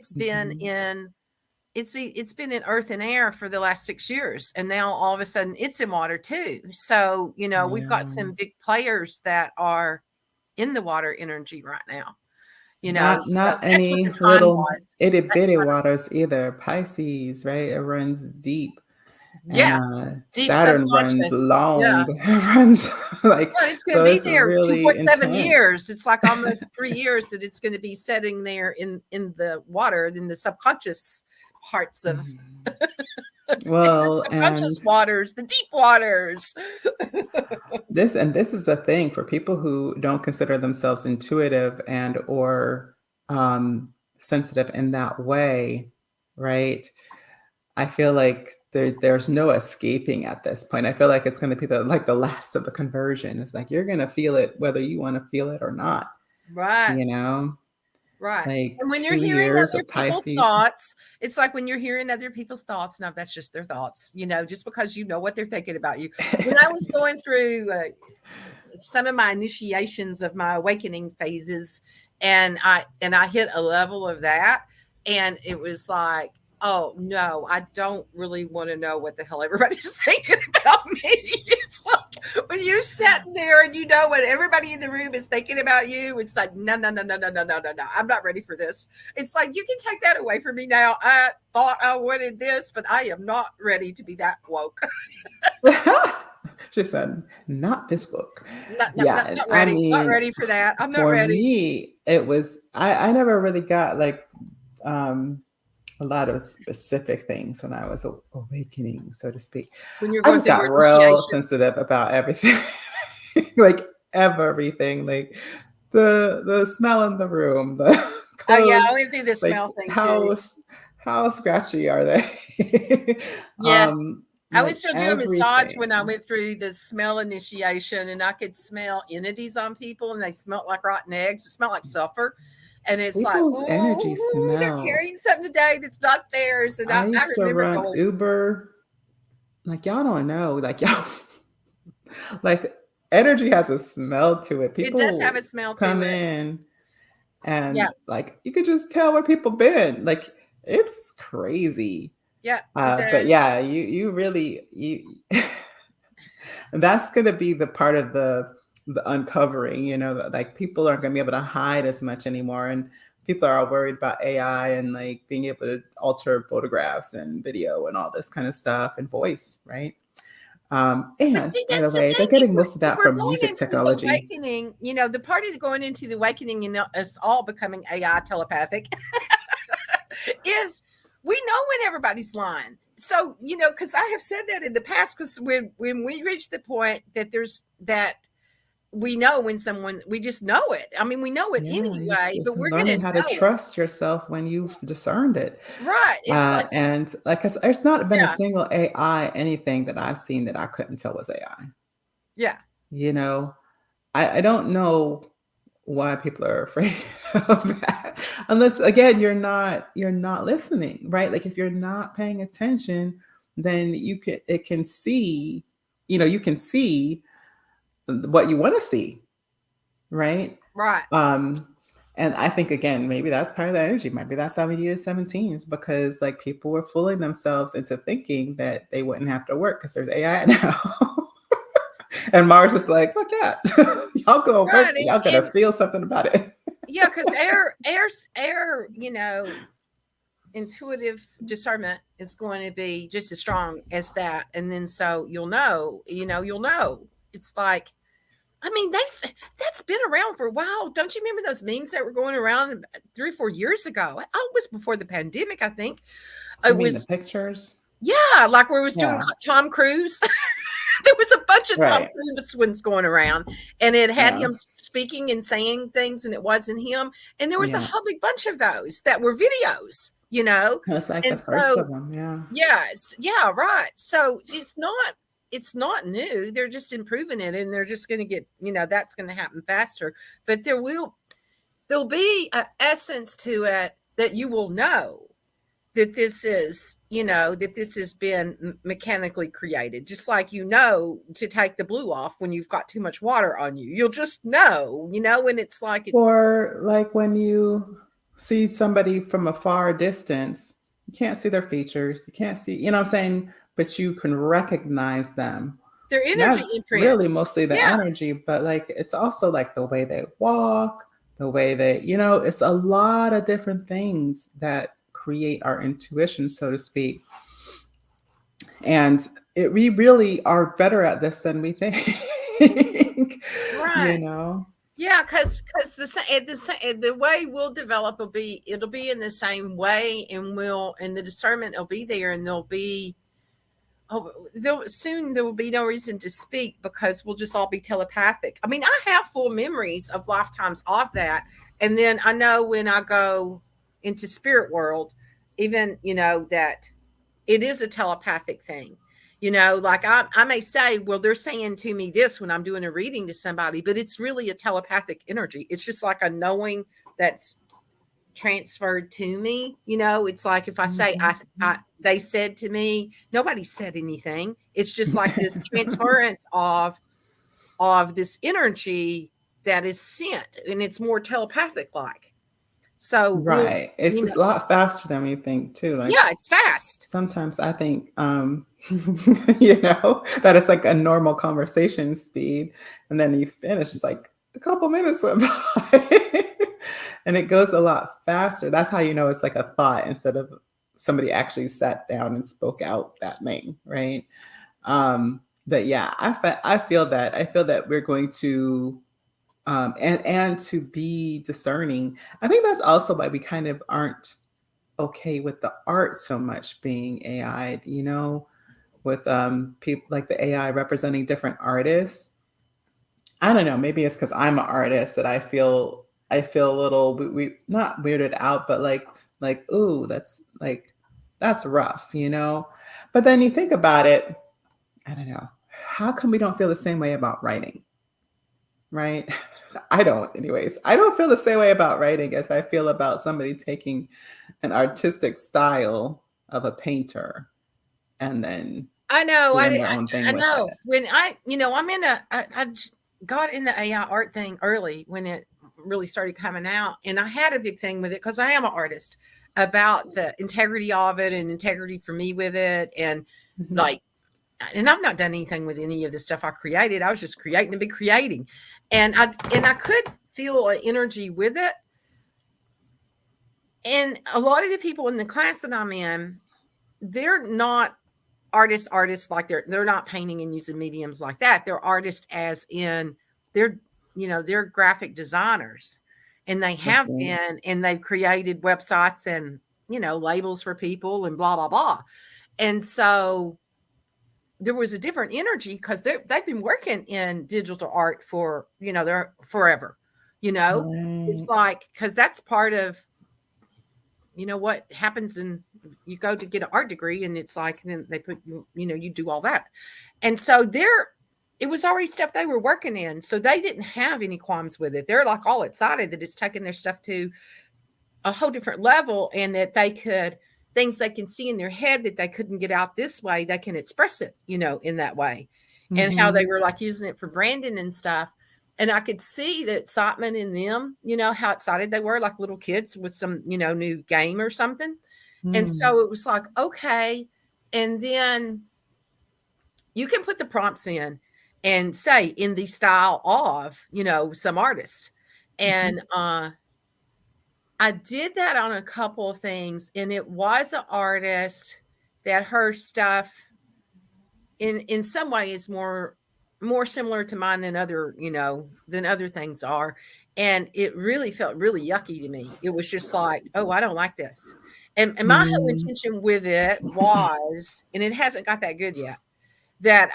Speaker 1: it's been in earth and air for the last 6 years, and now all of a sudden it's in water too. So, we've got
Speaker 2: Yeah.
Speaker 1: some big players that are in the water energy right now, so
Speaker 2: Not
Speaker 1: that's what the
Speaker 2: any
Speaker 1: trine
Speaker 2: little
Speaker 1: was.
Speaker 2: itty
Speaker 1: That's
Speaker 2: bitty waters either. Pisces, right? It runs deep. And
Speaker 1: yeah, deep
Speaker 2: Saturn runs
Speaker 1: subconscious. Yeah.
Speaker 2: long. Runs like
Speaker 1: Well, it's gonna
Speaker 2: so
Speaker 1: be
Speaker 2: it's
Speaker 1: there
Speaker 2: really
Speaker 1: 2.7
Speaker 2: intense.
Speaker 1: years. It's like almost 3 years that it's gonna be sitting there in the water, in the subconscious parts of
Speaker 2: Mhm.
Speaker 1: in the
Speaker 2: Well, and
Speaker 1: subconscious waters, the deep waters.
Speaker 2: this is the thing for people who don't consider themselves intuitive and or sensitive in that way, right? I feel like there's no escaping at this point. I feel like it's going to be the last of the conversion. It's like you're going to feel it whether you want to feel it or not,
Speaker 1: Right.
Speaker 2: you know?
Speaker 1: Right.
Speaker 2: Like
Speaker 1: And when you're
Speaker 2: 2
Speaker 1: hearing
Speaker 2: years
Speaker 1: other
Speaker 2: of
Speaker 1: people's
Speaker 2: Pisces.
Speaker 1: thoughts, it's like when you're hearing other people's thoughts, no, that's just their thoughts, just because you know what they're thinking about you. When I was going through some of my initiations of my awakening phases, and I hit a level of that, and it was like, oh no, I don't really want to know what the hell everybody's thinking about me. It's like when you're sitting there and you know what everybody in the room is thinking about you, it's like, no, no, no, no, no, no, no, no, no. I'm not ready for this. It's like, you can take that away from me now. I thought I wanted this, but I am not ready to be that woke.
Speaker 2: She said, "Not this book."
Speaker 1: not, not,
Speaker 2: Yeah,
Speaker 1: not,
Speaker 2: and
Speaker 1: not
Speaker 2: I
Speaker 1: ready. Not
Speaker 2: mean,
Speaker 1: ready for that. I'm not
Speaker 2: for
Speaker 1: ready.
Speaker 2: me, it was I never really got like um a lot of specific things when I was awakening, so to speak.
Speaker 1: When you're
Speaker 2: I
Speaker 1: going
Speaker 2: just
Speaker 1: through
Speaker 2: got
Speaker 1: your
Speaker 2: real
Speaker 1: initiation.
Speaker 2: sensitive about everything, like everything, like the smell in the room, the
Speaker 1: Oh yeah, I
Speaker 2: clothes,
Speaker 1: went through the
Speaker 2: like
Speaker 1: smell thing too.
Speaker 2: how scratchy are they?
Speaker 1: Yeah. I would
Speaker 2: Like
Speaker 1: still do a massage when I
Speaker 2: everything.
Speaker 1: went through the smell initiation, and I could smell entities on people, and they smelled like rotten eggs. It smelled like sulfur. And it's like,
Speaker 2: People's energy
Speaker 1: oh, they're
Speaker 2: smells.
Speaker 1: carrying something today that's not theirs. And
Speaker 2: I
Speaker 1: I
Speaker 2: used to
Speaker 1: remember
Speaker 2: run
Speaker 1: going,
Speaker 2: Uber. Like y'all don't know. Like y'all like energy has a smell to it.
Speaker 1: it does have
Speaker 2: People
Speaker 1: a smell to
Speaker 2: come
Speaker 1: it.
Speaker 2: in
Speaker 1: Yeah.
Speaker 2: and like you could just tell where people been. Like it's crazy.
Speaker 1: Yeah, it
Speaker 2: But
Speaker 1: does.
Speaker 2: yeah, you really you that's gonna be the part of the uncovering, that like people aren't gonna be able to hide as much anymore. And people are all worried about AI and like being able to alter photographs and video and all this kind of stuff and voice, right?
Speaker 1: But
Speaker 2: And
Speaker 1: see,
Speaker 2: by the
Speaker 1: that's the
Speaker 2: way, they're
Speaker 1: thing. If
Speaker 2: getting
Speaker 1: we're,
Speaker 2: most of
Speaker 1: if
Speaker 2: that
Speaker 1: we're
Speaker 2: from
Speaker 1: going
Speaker 2: music
Speaker 1: into the
Speaker 2: technology.
Speaker 1: awakening, the party to going into the awakening, us all becoming AI telepathic, is we know when everybody's lying. So, because I have said that in the past, because when we reach the point that we know when someone, we just know it. I mean, we know it
Speaker 2: Yeah,
Speaker 1: anyway,
Speaker 2: it's
Speaker 1: but we're going
Speaker 2: learning
Speaker 1: to
Speaker 2: how to
Speaker 1: know it.
Speaker 2: trust yourself when you've discerned it.
Speaker 1: Right. It's like,
Speaker 2: And like, 'cause there's not been a
Speaker 1: yeah,
Speaker 2: single AI anything that I've seen that I couldn't tell was AI.
Speaker 1: yeah,
Speaker 2: You know, I don't know why people are afraid of that. Unless again, you're not listening, right? Like if you're not paying attention, then it can see, you can see what you want to see, right?
Speaker 1: right.
Speaker 2: Um, and I think again, maybe that's part of the energy. Maybe that's how we needed 17s because like people were fooling themselves into thinking that they wouldn't have to work because there's AI now. And Mars is like, look at y'all go
Speaker 1: Right.
Speaker 2: work, y'all gotta
Speaker 1: And
Speaker 2: feel something about it.
Speaker 1: yeah, because air, intuitive discernment is going to be just as strong as that. And then so you'll know. It's like, I mean, that's been around for a while. Don't you remember those memes that were going around 3 or 4 years ago? Oh, it was before the pandemic, I think.
Speaker 2: You
Speaker 1: It
Speaker 2: mean the
Speaker 1: was,
Speaker 2: pictures?
Speaker 1: yeah, like where it was doing
Speaker 2: Yeah,
Speaker 1: Tom Cruise. There was a bunch of Tom
Speaker 2: right.
Speaker 1: Cruise ones going around, and it had
Speaker 2: Yeah,
Speaker 1: him speaking and saying things, and it wasn't him. And there was a
Speaker 2: yeah.
Speaker 1: whole big bunch of those that were videos.
Speaker 2: That's like the
Speaker 1: And
Speaker 2: first of
Speaker 1: so,
Speaker 2: them. Yeah.
Speaker 1: yeah, yeah, right. So it's not new. They're just improving it, and they're just going to get, that's going to happen faster. But there'll be an essence to it that you will know that this is that this has been mechanically created, just like, to take the blue off when you've got too much water on you. You'll just know, and it's like it's
Speaker 2: Or like when you see somebody from a far distance, you can't see their features. You can't see, you know what I'm saying? But you can recognize them.
Speaker 1: their
Speaker 2: And
Speaker 1: energy
Speaker 2: that's really
Speaker 1: imprint.
Speaker 2: mostly the
Speaker 1: Yeah.
Speaker 2: energy, but like it's also like the way they walk, the way they, it's a lot of different things that create our intuition, so to speak. And we really are better at this than we think,
Speaker 1: Right.
Speaker 2: you know?
Speaker 1: Yeah, because the way we'll develop it'll be in the same way, and the discernment will be there, and there will be no reason to speak because we'll just all be telepathic. I mean, I have full memories of lifetimes of that, and then I know when I go into spirit world, even that it is a telepathic thing. Like I may say, well, they're saying to me this when I'm doing a reading to somebody, but it's really a telepathic energy. It's just like a knowing that's transferred to me. It's like if I say they said to me, nobody said anything. It's just like this transference of this energy that is sent, and it's more telepathic like. So
Speaker 2: Right. It's just a lot faster than we think too. Like
Speaker 1: yeah, it's fast.
Speaker 2: sometimes I think that it's like a normal conversation speed. And then you finish, it's like a couple minutes went by. And it goes a lot faster. That's how you know it's like a thought instead of somebody actually sat down and spoke out that thing, right? But yeah, I feel that. I feel that we're going to and to be discerning. I think that's also why we kind of aren't okay with the art so much being AI, with people like the AI representing different artists. I don't know, maybe it's because I'm an artist that I feel a little we not weirded out, but like, ooh, that's rough, But then you think about it, I don't know. How come we don't feel the same way about writing? Right? I don't, anyways. I don't feel the same way about writing as I feel about somebody taking an artistic style of a painter and then
Speaker 1: I know.
Speaker 2: doing their own
Speaker 1: I
Speaker 2: thing with
Speaker 1: know.
Speaker 2: it.
Speaker 1: When I got in the AI art thing early when it really started coming out, and I had a big thing with it because I am an artist about the integrity of it and integrity for me with it, and
Speaker 2: Mhm.
Speaker 1: like, and I've not done anything with any of the stuff I created. I was just creating to be creating, and I could feel an energy with it. And a lot of the people in the class that I'm in, they're not artists like they're not painting and using mediums like that. They're artists as in they're they're graphic designers, and they
Speaker 2: I
Speaker 1: have
Speaker 2: see.
Speaker 1: been, and they've created websites and labels for people and blah blah blah. And so there was a different energy because they've been working in digital art for they're forever. It's
Speaker 2: Right.
Speaker 1: like, because that's part of what happens, and you go to get an art degree, and it's like, and then they put you do all that. And so it was already stuff they were working in, so they didn't have any qualms with it. They're like all excited that it's taking their stuff to a whole different level, and that things they can see in their head that they couldn't get out this way, they can express it in that way. And how they
Speaker 2: Mhm.
Speaker 1: were like using it for branding and stuff. And I could see the excitement in them, how excited they were, like little kids with some new game or something. And
Speaker 2: Mm.
Speaker 1: so it was like, okay. And then you can put the prompts in and say in the style of some artists.
Speaker 2: Mhm.
Speaker 1: And I did that on a couple of things, and it was an artist that her stuff in some way is more similar to mine than other things are. And it really felt really yucky to me. It was just like, oh, I don't like this. And my whole
Speaker 2: Mm.
Speaker 1: intention with it was, and it hasn't got that good yet, that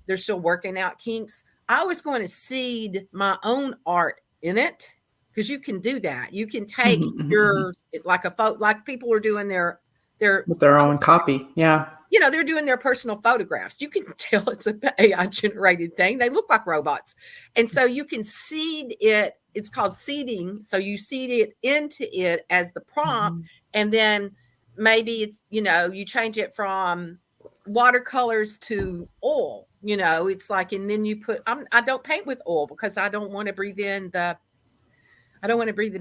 Speaker 1: they're still working out kinks. I was going to seed my own art in it, because you can do that. You can
Speaker 2: Mhm,
Speaker 1: take
Speaker 2: mhm, mhm.
Speaker 1: your like a photo, like people are doing their
Speaker 2: With their own copy. Yeah.
Speaker 1: they're doing their personal photographs. You can tell it's a AI generated thing. They look like robots. And so you can seed it. It's called seeding. So you seed it into it as the prompt,
Speaker 2: Mhm.
Speaker 1: and then maybe it's, you change it from watercolors to oil, it's like, and then you put, I don't paint with oil because I don't want to breathe it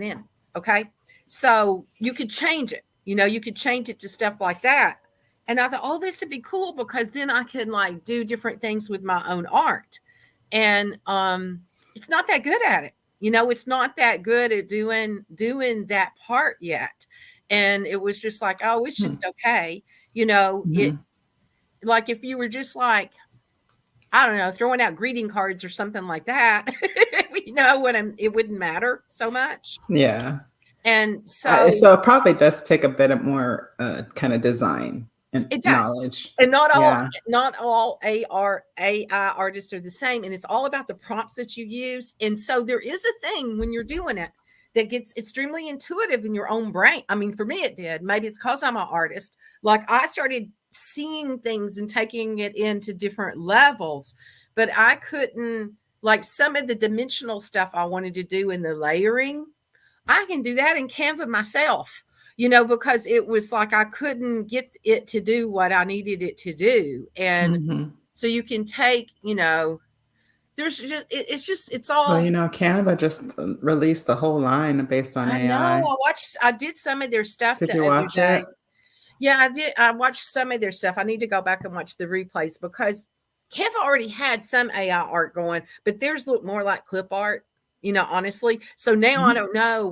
Speaker 1: in. Okay. So you could change it, you could change it to stuff like that. And I thought, oh, this would be cool because then I can like do different things with my own art. And it's not that good at it. It's not that good at doing that part yet. And it was just like, oh, it's
Speaker 2: Hmm.
Speaker 1: just okay. It
Speaker 2: Mhm.
Speaker 1: like if you were just like, I don't know, throwing out greeting cards or something like that, it wouldn't matter so much.
Speaker 2: Yeah.
Speaker 1: And so
Speaker 2: So it probably does take a bit of more kind of design and
Speaker 1: it does.
Speaker 2: knowledge.
Speaker 1: And
Speaker 2: Yeah.
Speaker 1: not all AI artists are the same. And it's all about the prompts that you use. And so there is a thing when you're doing it that gets extremely intuitive in your own brain. I mean, for me, it did. Maybe it's because I'm an artist. Like I started seeing things and taking it into different levels, but I couldn't, like some of the dimensional stuff I wanted to do in the layering. I can do that in Canva myself, because it was like I couldn't get it to do what I needed it to do. And
Speaker 2: Hmm.
Speaker 1: so you can take, there's just, it's
Speaker 2: Well,
Speaker 1: all,
Speaker 2: Canva just released the whole line based on
Speaker 1: I know.
Speaker 2: AI.
Speaker 1: I did some of their stuff
Speaker 2: Did
Speaker 1: the
Speaker 2: you
Speaker 1: other
Speaker 2: watch it?
Speaker 1: day. Yeah, I did. I watched some of their stuff. I need to go back and watch the replays because Canva already had some AI art going, but theirs looked more like clip art, honestly. So now I
Speaker 2: Mhm.
Speaker 1: don't know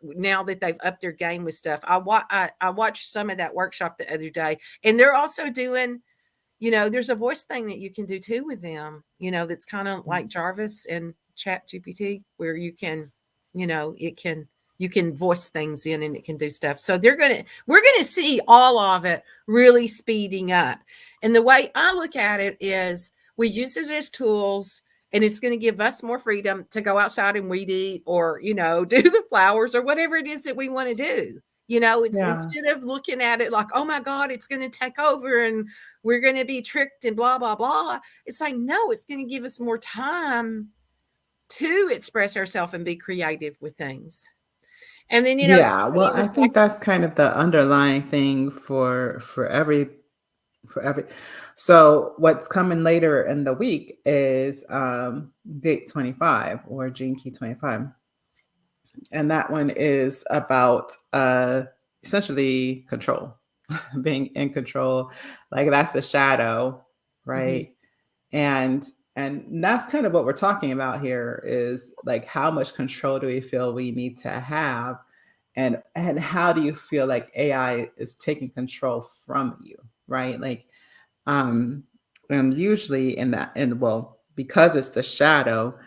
Speaker 1: now that they've upped their game with stuff. I watched some of that workshop the other day, and they're also doing, there's a voice thing that you can do too with them, that's kind of like Jarvis and Chat GPT, where it can you can voice things in and it can do stuff. So we're gonna see all of it really speeding up. And the way I look at it is we use it as tools and it's going to give us more freedom to go outside and weed eat or, do the flowers or whatever it is that we want to do. It's
Speaker 2: Yeah.
Speaker 1: instead of looking at it like, oh my God, it's going to take over and we're going to be tricked and blah, blah, blah. It's like, no, it's going to give us more time to express ourselves and be creative with things. And then,
Speaker 2: Yeah. Well,
Speaker 1: somebody
Speaker 2: I
Speaker 1: was like,
Speaker 2: think that's kind of the underlying thing for every. So what's coming later in the week is date 25 or Gene Key 25. And that one is about essentially control, being in control. Like that's the shadow,
Speaker 1: mhm,
Speaker 2: right? And that's kind of what we're talking about here is like how much control do we feel we need to have, and how do you feel like AI is taking control from you, right? Like um and usually in that, and well, because it's the shadow,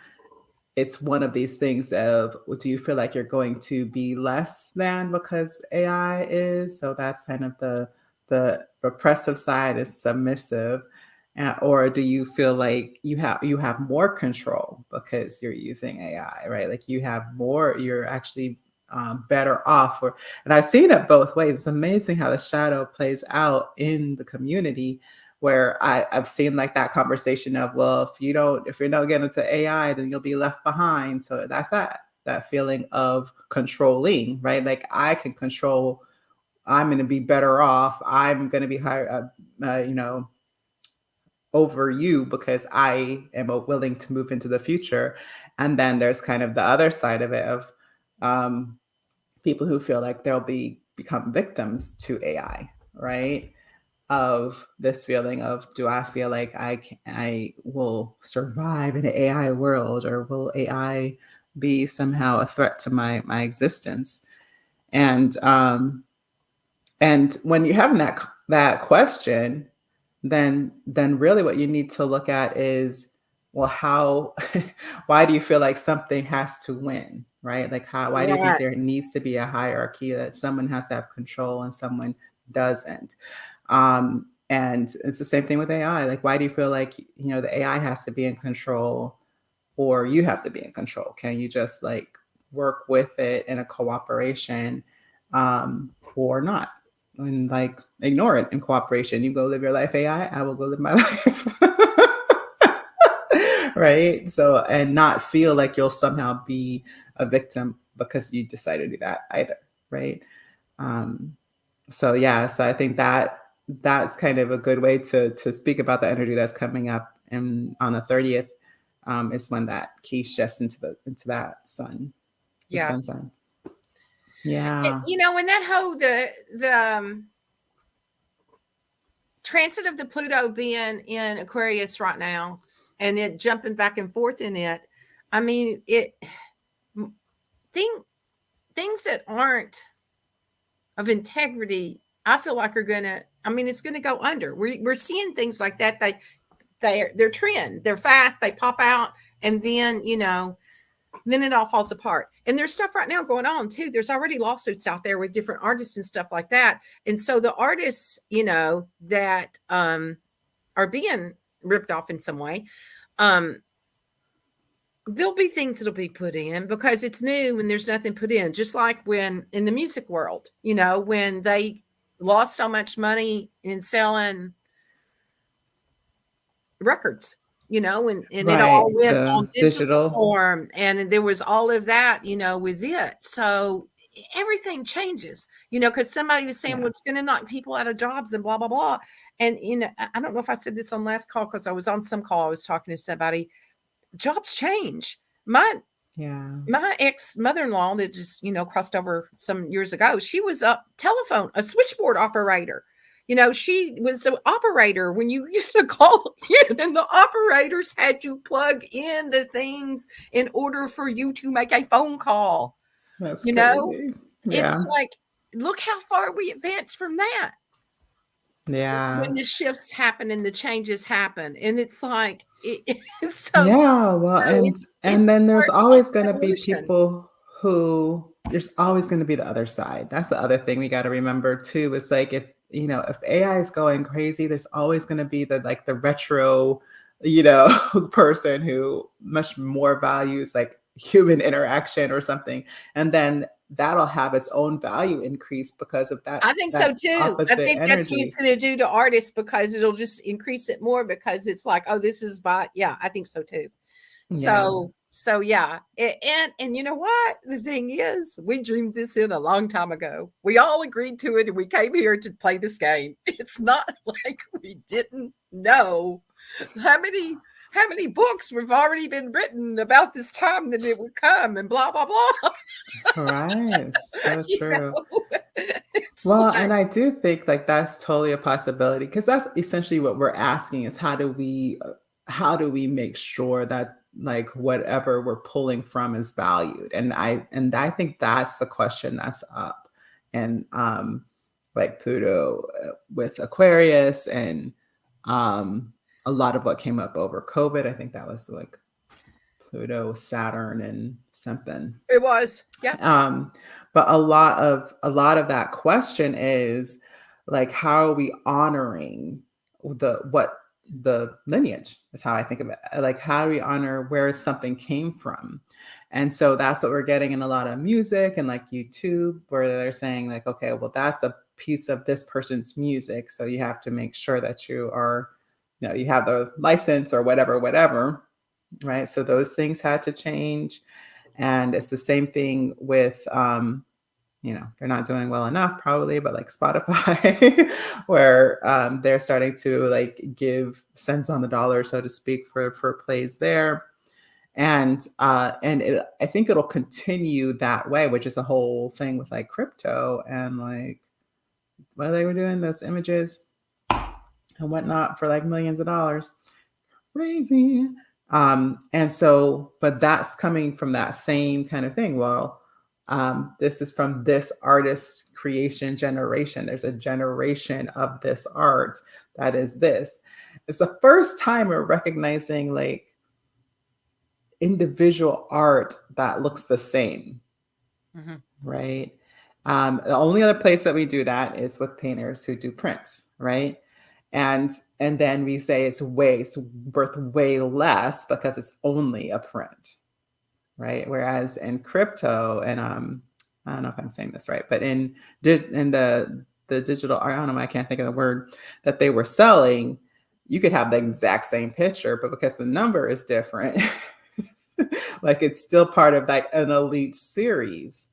Speaker 2: it's one of these things of, do you feel like you're going to be less than because AI is? So that's kind of the repressive side is submissive. Or do you feel like you have more control because you're using AI, right? Like you have more, you're actually better off. And I've seen it both ways. It's amazing how the shadow plays out in the community, where I've seen like that conversation of, well, if you don't get into AI, then you'll be left behind. So that's that feeling of controlling, right? Like I can control, I'm going to be better off. I'm going to be higher, over you because I am willing to move into the future. And then there's kind of the other side of it of um, people who feel like they'll become victims to AI, right? Of this feeling of, do I feel like I will survive in an AI world, or will AI be somehow a threat to my existence? And when you're having that question, then really what you need to look at is, well, how why do you feel like something has to win, right? Like why do you think
Speaker 1: right.
Speaker 2: there needs to be a hierarchy, that someone has to have control and someone doesn't? And it's the same thing with AI. Like, why do you feel like, the AI has to be in control, or you have to be in control? Can you just like work with it in a cooperation, or not? And like ignore it in cooperation. You go live your life, AI, I will go live my life. Right? So, and not feel like you'll somehow be a victim because you decide to do that either, right? Um, So yeah, so I think that that's kind of a good way to speak about the energy that's coming up, and on the 30th is when that key shifts into that sun, the
Speaker 1: Yeah.
Speaker 2: sun sign. Yeah.
Speaker 1: When that whole the transit of the Pluto being in Aquarius right now and it jumping back and forth in it, I mean, thing things that aren't of integrity, I feel like are gonna. I mean, it's gonna go under. We're seeing things like that. They're trend. They're fast. They pop out, and then then it all falls apart. And there's stuff right now going on too. There's already lawsuits out there with different artists and stuff like that. And so the artists, that are being ripped off in some way, um, there'll be things that'll be put in because it's new and there's nothing put in. Just like when in the music world, when they lost so much money in selling records, and it all
Speaker 2: Right.
Speaker 1: went on
Speaker 2: The
Speaker 1: digital
Speaker 2: digital.
Speaker 1: form, and there was all of that, with it. So everything changes, because somebody was saying,
Speaker 2: Yeah.
Speaker 1: well, it's going to knock people out of jobs and blah, blah, blah. And, I don't know if I said this on last call because I was on some call. I was talking to somebody. Jobs change. My
Speaker 2: Yeah.
Speaker 1: my ex mother-in-law that just crossed over some years ago, she was a switchboard operator. She was an operator when you used to call in, and the operators had to plug in the things in order for you to make a phone call.
Speaker 2: That's
Speaker 1: you know
Speaker 2: crazy.
Speaker 1: it's
Speaker 2: Yeah.
Speaker 1: like, look how far we advanced from that
Speaker 2: Yeah.
Speaker 1: when the shifts happen and the changes happen, and it's like so
Speaker 2: Yeah, well, and
Speaker 1: it's
Speaker 2: then there's
Speaker 1: part of
Speaker 2: always going to be
Speaker 1: evolution.
Speaker 2: people who there's always going to be the other side. That's the other thing we got to remember too. Is like if AI is going crazy, there's always going to be the retro, person who much more values like human interaction or something, and then that'll have its own value increase because of that
Speaker 1: I think so
Speaker 2: that
Speaker 1: too. I
Speaker 2: opposite
Speaker 1: think that's what it's
Speaker 2: energy.
Speaker 1: going to do to artists because it'll just increase it more because it's like, oh, this is by, yeah, I think so too.
Speaker 2: Yeah.
Speaker 1: So yeah. And you know what? The thing is, we dreamed this in a long time ago. We all agreed to it and we came here to play this game. It's not like we didn't know how many books have already been written about this time that it would come and blah blah blah.
Speaker 2: Right. It's so
Speaker 1: you
Speaker 2: true.
Speaker 1: know? It's
Speaker 2: Well,
Speaker 1: like
Speaker 2: and I do think like that's totally a possibility because that's essentially what we're asking is how do we make sure that like whatever we're pulling from is valued? And I think that's the question that's up. And like Pluto with Aquarius and um a lot of what came up over COVID, I think that was like Pluto, Saturn, and something.
Speaker 1: it was. Yeah.
Speaker 2: Um, but a lot of that question is like, how are we honoring the lineage is how I think of it. Like, how do we honor where something came from? And so that's what we're getting in a lot of music and like YouTube, where they're saying, like, okay, well, that's a piece of this person's music. So you have to make sure that you have the license or whatever, right? So those things had to change. And it's the same thing with they're not doing well enough probably, but like Spotify, where they're starting to like give cents on the dollar, so to speak, for plays there. And I think it'll continue that way, which is the whole thing with like crypto and like what they were doing, those images and whatnot for like millions of dollars. Crazy. And so, but that's coming from that same kind of thing. Well, this is from this artist creation generation. There's a generation of this art that is this. It's the first time we're recognizing like individual art that looks the same,
Speaker 1: Mhm.
Speaker 2: right? The only other place that we do that is with painters who do prints, right? And then we say it's worth way less because it's only a print, right? Whereas in crypto and I don't know if I'm saying this right, but in the digital art, I don't know, I can't think of the word that they were selling, you could have the exact same picture, but because the number is different, like it's still part of like an elite series.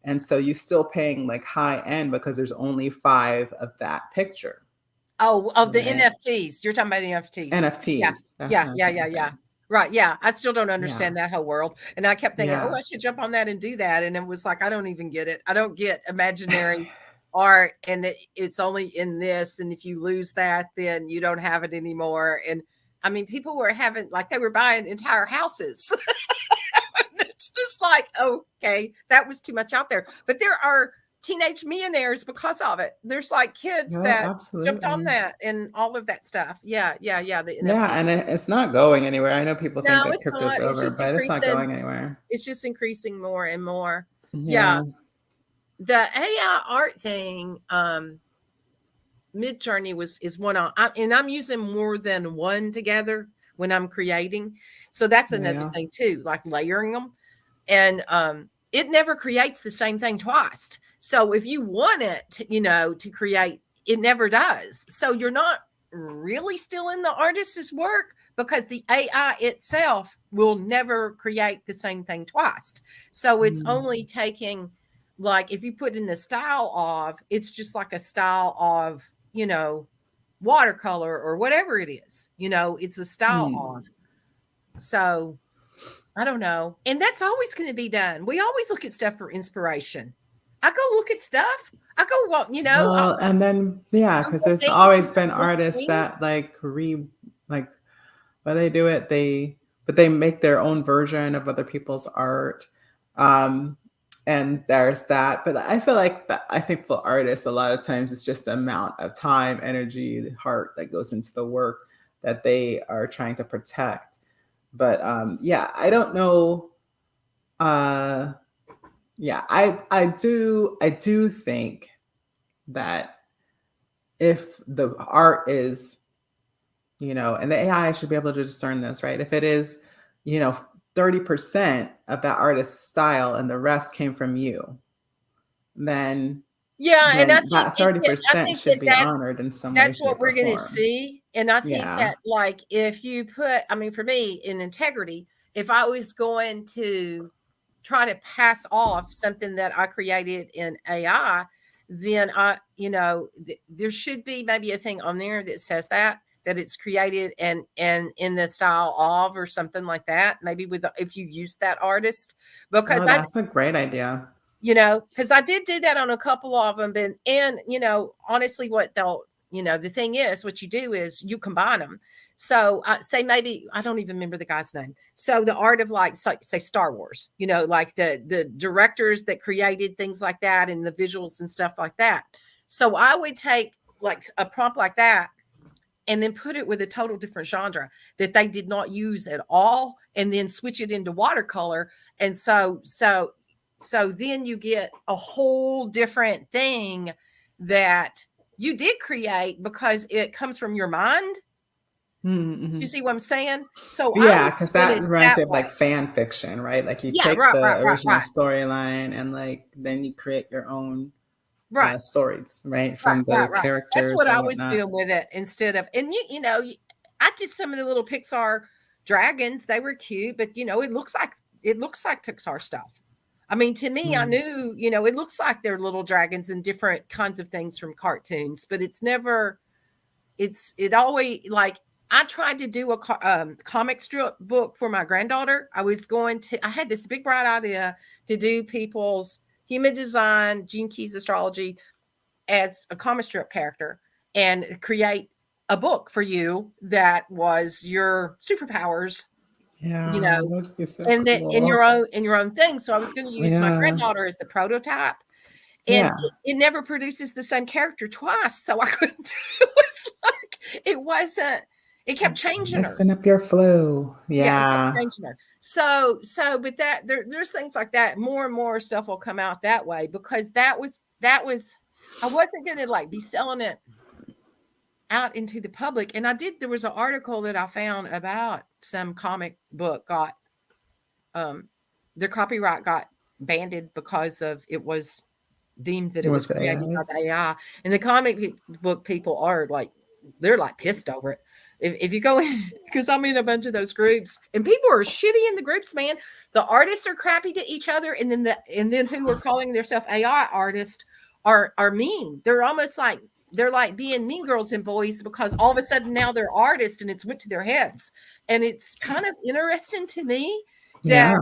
Speaker 2: And so you're still paying like high end because there's only 5 of that picture.
Speaker 1: Oh, of the
Speaker 2: Right.
Speaker 1: NFTs. You're talking about NFTs. Yeah.
Speaker 2: NFTs. That's
Speaker 1: Yeah,
Speaker 2: what I'm
Speaker 1: yeah,
Speaker 2: trying
Speaker 1: yeah,
Speaker 2: to
Speaker 1: yeah.
Speaker 2: say.
Speaker 1: Right, yeah. I still don't
Speaker 2: Yeah.
Speaker 1: understand that whole world. And I kept thinking, "Oh,
Speaker 2: Yeah.
Speaker 1: I should jump on that and do that." And it was like, I don't even get it. I don't get imaginary art and that it's only in this, and if you lose that, then you don't have it anymore. And I mean, people were having like they were buying entire houses. It's just like, okay, that was too much out there. But there are teenage millionaires because of it. There's like kids
Speaker 2: Oh,
Speaker 1: that jumped on
Speaker 2: absolutely.
Speaker 1: that and all of that stuff. Yeah, yeah, yeah. The
Speaker 2: Yeah,
Speaker 1: NFT.
Speaker 2: and it's not going anywhere. I know people think
Speaker 1: No,
Speaker 2: that
Speaker 1: it's
Speaker 2: crypto's
Speaker 1: not. It's
Speaker 2: over,
Speaker 1: just
Speaker 2: but it's not
Speaker 1: increasing.
Speaker 2: going anywhere.
Speaker 1: It's just increasing more and more. Yeah.
Speaker 2: Yeah.
Speaker 1: The AI art thing, Mid Journey is one and I'm using more than one together when I'm creating. So that's another
Speaker 2: Yeah.
Speaker 1: thing too, like layering them. And it never creates the same thing twice. So if you want it, to create, it never does. So you're not really still in the artist's work because the AI itself will never create the same thing twice. So it's
Speaker 2: Mm.
Speaker 1: only taking, like, if you put in the style of, it's just like a style of, watercolor or whatever it is, it's a style
Speaker 2: Mm.
Speaker 1: of. So I don't know. And that's always going to be done. We always look at stuff for inspiration. I go look at stuff. I go, well,
Speaker 2: Well, and then yeah,
Speaker 1: I'll
Speaker 2: because
Speaker 1: go
Speaker 2: there's
Speaker 1: dance
Speaker 2: always
Speaker 1: and
Speaker 2: been
Speaker 1: look at
Speaker 2: artists
Speaker 1: things.
Speaker 2: that like when they do it, they make their own version of other people's art. Um, and there's that. But I feel like I think for artists, a lot of times it's just the amount of time, energy, the heart that goes into the work that they are trying to protect. But yeah, I don't know. Uh, yeah, I do think that if the art is, and the AI should be able to discern this, right? If it is, you know, 30% of that artist's style and the rest came from you, then
Speaker 1: Yeah, and
Speaker 2: then that
Speaker 1: I
Speaker 2: 30%
Speaker 1: think
Speaker 2: should be honored in some way,
Speaker 1: that's what
Speaker 2: shape,
Speaker 1: we're
Speaker 2: or
Speaker 1: going to
Speaker 2: form.
Speaker 1: see. And I think
Speaker 2: Yeah.
Speaker 1: that, like, if you put, I mean, for me, in integrity, if I was going to try to pass off something that I created in AI, then there should be maybe a thing on there that says that it's created and in the style of or something like that. Maybe if you use that artist, because
Speaker 2: Oh, that's a great idea.
Speaker 1: because I did do that on a couple of them, and honestly, what they'll, the thing is, what you do is you combine them. So say maybe I don't even remember the guy's name. So the art of, like, say Star Wars, like the directors that created things like that and the visuals and stuff like that. So I would take like a prompt like that and then put it with a total different genre that they did not use at all, and then switch it into watercolor. And so then you get a whole different thing that you did create because it comes from your mind. You
Speaker 2: Mm-hmm.
Speaker 1: see what I'm saying? So I
Speaker 2: Yeah,
Speaker 1: was
Speaker 2: because
Speaker 1: doing
Speaker 2: that
Speaker 1: it
Speaker 2: reminds
Speaker 1: that
Speaker 2: me of
Speaker 1: way.
Speaker 2: like fan fiction, right? Like you
Speaker 1: Yeah,
Speaker 2: take
Speaker 1: right,
Speaker 2: the
Speaker 1: right, right,
Speaker 2: original
Speaker 1: right,
Speaker 2: storyline and like then you create your own
Speaker 1: right.
Speaker 2: stories, right,
Speaker 1: Right,
Speaker 2: from
Speaker 1: right,
Speaker 2: the
Speaker 1: right. That's
Speaker 2: characters
Speaker 1: what
Speaker 2: or
Speaker 1: I was
Speaker 2: whatnot.
Speaker 1: doing with it instead of, and I did some of the little Pixar dragons. They were cute, but it looks like Pixar stuff. I mean, to me, I
Speaker 2: Mm.
Speaker 1: knew, it looks like they're little dragons and different kinds of things from cartoons, but it's never, it always, like, I tried to do a comic strip book for my granddaughter. I had this big bright idea to do people's human design, Gene Keys astrology as a comic strip character and create a book for you that was your superpowers, you
Speaker 2: Yeah,
Speaker 1: know,
Speaker 2: that'd be so
Speaker 1: and then
Speaker 2: cool.
Speaker 1: in your own thing. So I was going to use my
Speaker 2: Yeah.
Speaker 1: granddaughter as the prototype, and
Speaker 2: Yeah.
Speaker 1: it never produces the same character twice. So I couldn't. It was like it wasn't. It kept changing her.
Speaker 2: Messing up your flow.
Speaker 1: Yeah, it kept
Speaker 2: Yeah.
Speaker 1: changing her. But there's things like that. More and more stuff will come out that way because that was. I wasn't going to, like, be selling it out into the public. And there was an article that I found about some comic book um, their copyright got banded because of it was deemed that it was
Speaker 2: Was it
Speaker 1: created by
Speaker 2: AI?
Speaker 1: the AI. And the comic book people are like, they're like pissed over it. If you go in, because I'm in a bunch of those groups, and people are shitty in the groups, man. The artists are crappy to each other, and then who are calling themselves AI artists are mean. They're almost like they're like being mean girls and boys because all of a sudden now they're artists and it's went to their heads. And it's kind of interesting to me that
Speaker 2: Yeah.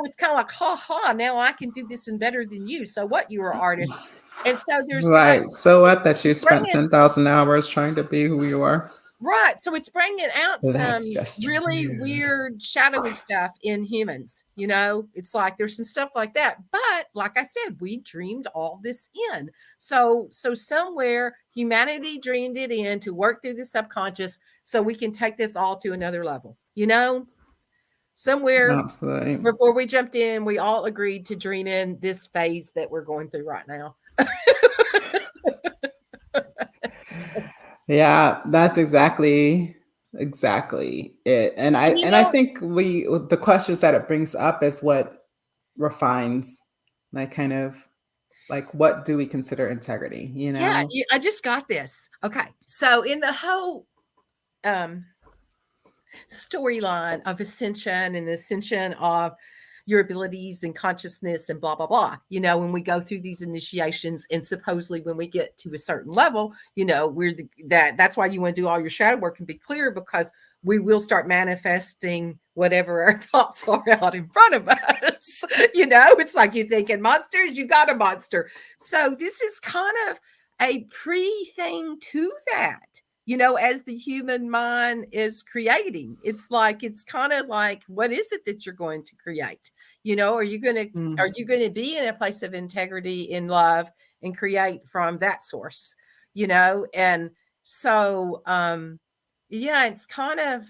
Speaker 1: it's kind of like, ha ha, now I can do this and better than you. So what, you were an artist. And so there's like
Speaker 2: Right. So what that you spent
Speaker 1: bringing
Speaker 2: 10,000 hours trying to be who you are?
Speaker 1: right. So it's bringing out
Speaker 2: That's
Speaker 1: some
Speaker 2: just
Speaker 1: really
Speaker 2: rude.
Speaker 1: weird, shadowy stuff in humans. It's like there's some stuff like that. But like I said, we dreamed all this in. So somewhere humanity dreamed it in to work through the subconscious so we can take this all to another level. Somewhere
Speaker 2: Absolutely.
Speaker 1: before we jumped in, we all agreed to dream in this phase that we're going through right now.
Speaker 2: Yeah, that's exactly it. And I
Speaker 1: And
Speaker 2: and I think the questions that it brings up is what refines, like, kind of like, what do we consider integrity, you
Speaker 1: yeah,
Speaker 2: know?
Speaker 1: I just got this. Okay. So in the whole um storyline of ascension and the ascension of your abilities and consciousness and blah blah blah, when we go through these initiations and supposedly when we get to a certain level, that's why you want to do all your shadow work and be clear, because we will start manifesting whatever our thoughts are out in front of us. It's like you thinking monsters, you got a monster. So this is kind of a pre thing to that, as the human mind is creating. It's kind of like, what is it that you're going to create? Are you going to
Speaker 2: Mm.
Speaker 1: be in a place of integrity in love and create from that source? And so yeah, it's kind of,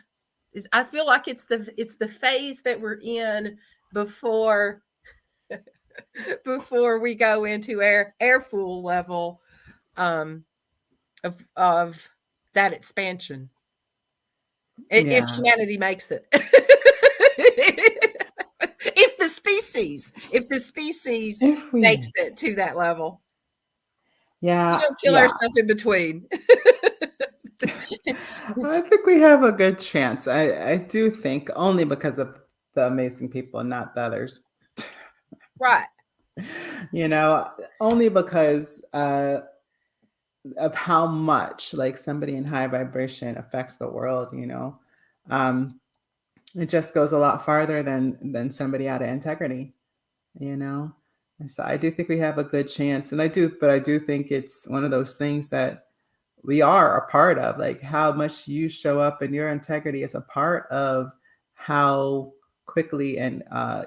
Speaker 1: I feel like it's the phase that we're in before before we go into air full level um of that expansion, if
Speaker 2: Yeah.
Speaker 1: humanity makes it. If the species
Speaker 2: If
Speaker 1: makes
Speaker 2: we
Speaker 1: it to that level, we
Speaker 2: Yeah,
Speaker 1: don't kill
Speaker 2: yeah.
Speaker 1: ourselves in between.
Speaker 2: I think we have a good chance. I do think, only because of the amazing people, not the others.
Speaker 1: Right.
Speaker 2: You know, only because of how much, like, somebody in high vibration affects the world, you know. Um, it just goes a lot farther than somebody out of integrity, you know. And so I do think we have a good chance. But I do think it's one of those things that we are a part of. Like, how much you show up in your integrity is a part of how quickly and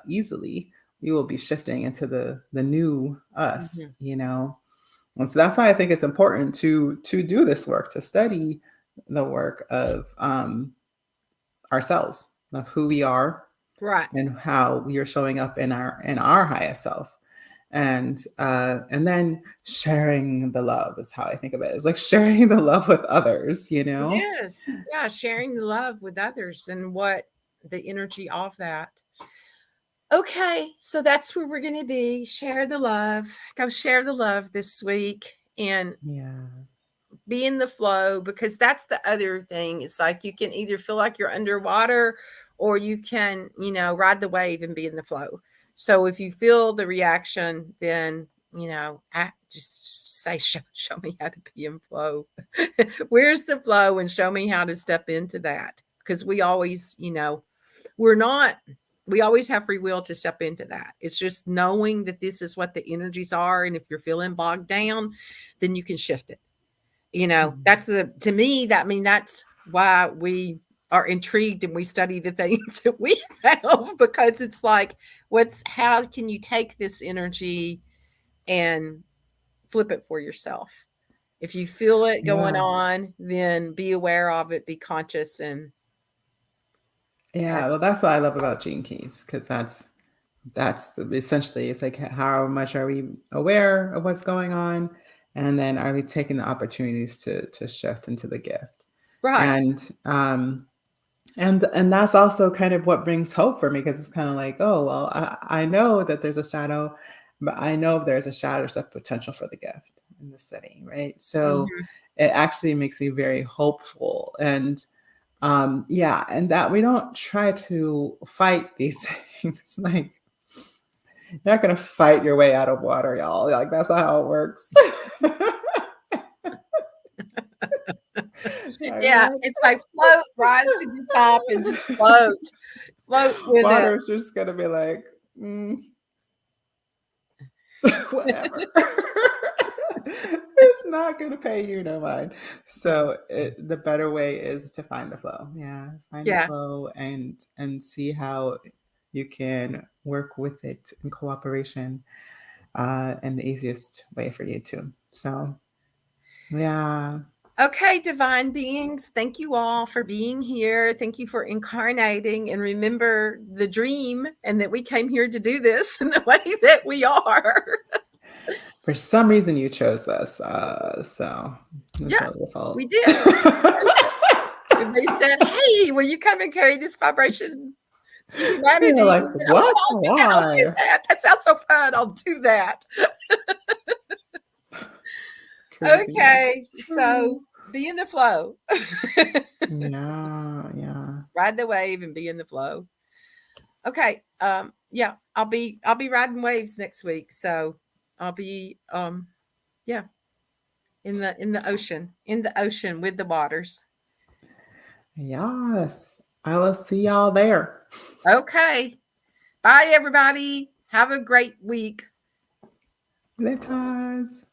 Speaker 2: easily we will be shifting into the new us,
Speaker 1: Mhm.
Speaker 2: you know. And so that's why I think it's important to do this work, to study the work of ourselves, of who we are
Speaker 1: Right.
Speaker 2: and how we are showing up in our highest self. And then sharing the love is how I think of it. It's like sharing the love with others, you know?
Speaker 1: Yes. Yeah, sharing the love with others and what the energy of that. Okay, so that's where we're going to be. Share the love. Go share the love this week and
Speaker 2: Yeah.
Speaker 1: be in the flow, because that's the other thing. It's like you can either feel like you're underwater or you can, ride the wave and be in the flow. So if you feel the reaction, then, just say, show me how to be in flow. Where's the flow? And show me how to step into that. Because we always, we're not, we always have free will to step into that. It's just knowing that this is what the energies are. And if you're feeling bogged down, then you can shift it.
Speaker 2: Mhm.
Speaker 1: That's to me, that's why we are intrigued and we study the things that we have, because it's like, how can you take this energy and flip it for yourself? If you feel it going
Speaker 2: Yeah.
Speaker 1: on, then be aware of it, be conscious, and
Speaker 2: Yeah.
Speaker 1: ask.
Speaker 2: Well, that's what I love about Gene Keys, because essentially, it's like, how much are we aware of what's going on, and then are we taking the opportunities to shift into the gift.
Speaker 1: Right.
Speaker 2: And and and that's also kind of what brings hope for me, because it's kind of like, oh well, I know that there's a shadow, but I know if there's a shadow, there's a potential for the gift in the city, right? So
Speaker 1: Mhm.
Speaker 2: it actually makes me very hopeful. And Yeah, and that we don't try to fight these things. Like, you're not gonna fight your way out of water, y'all. Like, that's not how it works. Like,
Speaker 1: Yeah,
Speaker 2: what?
Speaker 1: it's like float, rise to the top, and just float with it.
Speaker 2: Water's just gonna be like, mm, whatever. It's not gonna pay you no mind. So the better way is to find the flow. Yeah, find the
Speaker 1: Yeah.
Speaker 2: flow and see how you can work with it in cooperation, and the easiest way for you to. So yeah.
Speaker 1: Okay, divine beings, thank you all for being here. Thank you for incarnating, and remember the dream and that we came here to do this in the way that we are.
Speaker 2: For some reason you chose this, so it's
Speaker 1: Yeah,
Speaker 2: all your fault.
Speaker 1: we did. And they said, "Hey, will you come and carry this vibration to
Speaker 2: You're
Speaker 1: humanity?"
Speaker 2: like,
Speaker 1: Oh,
Speaker 2: what?
Speaker 1: I'll do that. I'll do
Speaker 2: Why?
Speaker 1: that. That sounds so fun. I'll do that.
Speaker 2: It's crazy.
Speaker 1: Okay, so be in the flow.
Speaker 2: Yeah, yeah.
Speaker 1: Ride the wave and be in the flow. Okay. Yeah, I'll be riding waves next week. So I'll be yeah, in the ocean with the waters.
Speaker 2: Yes. I will see y'all there.
Speaker 1: Okay. Bye everybody. Have a great week.
Speaker 2: Letters.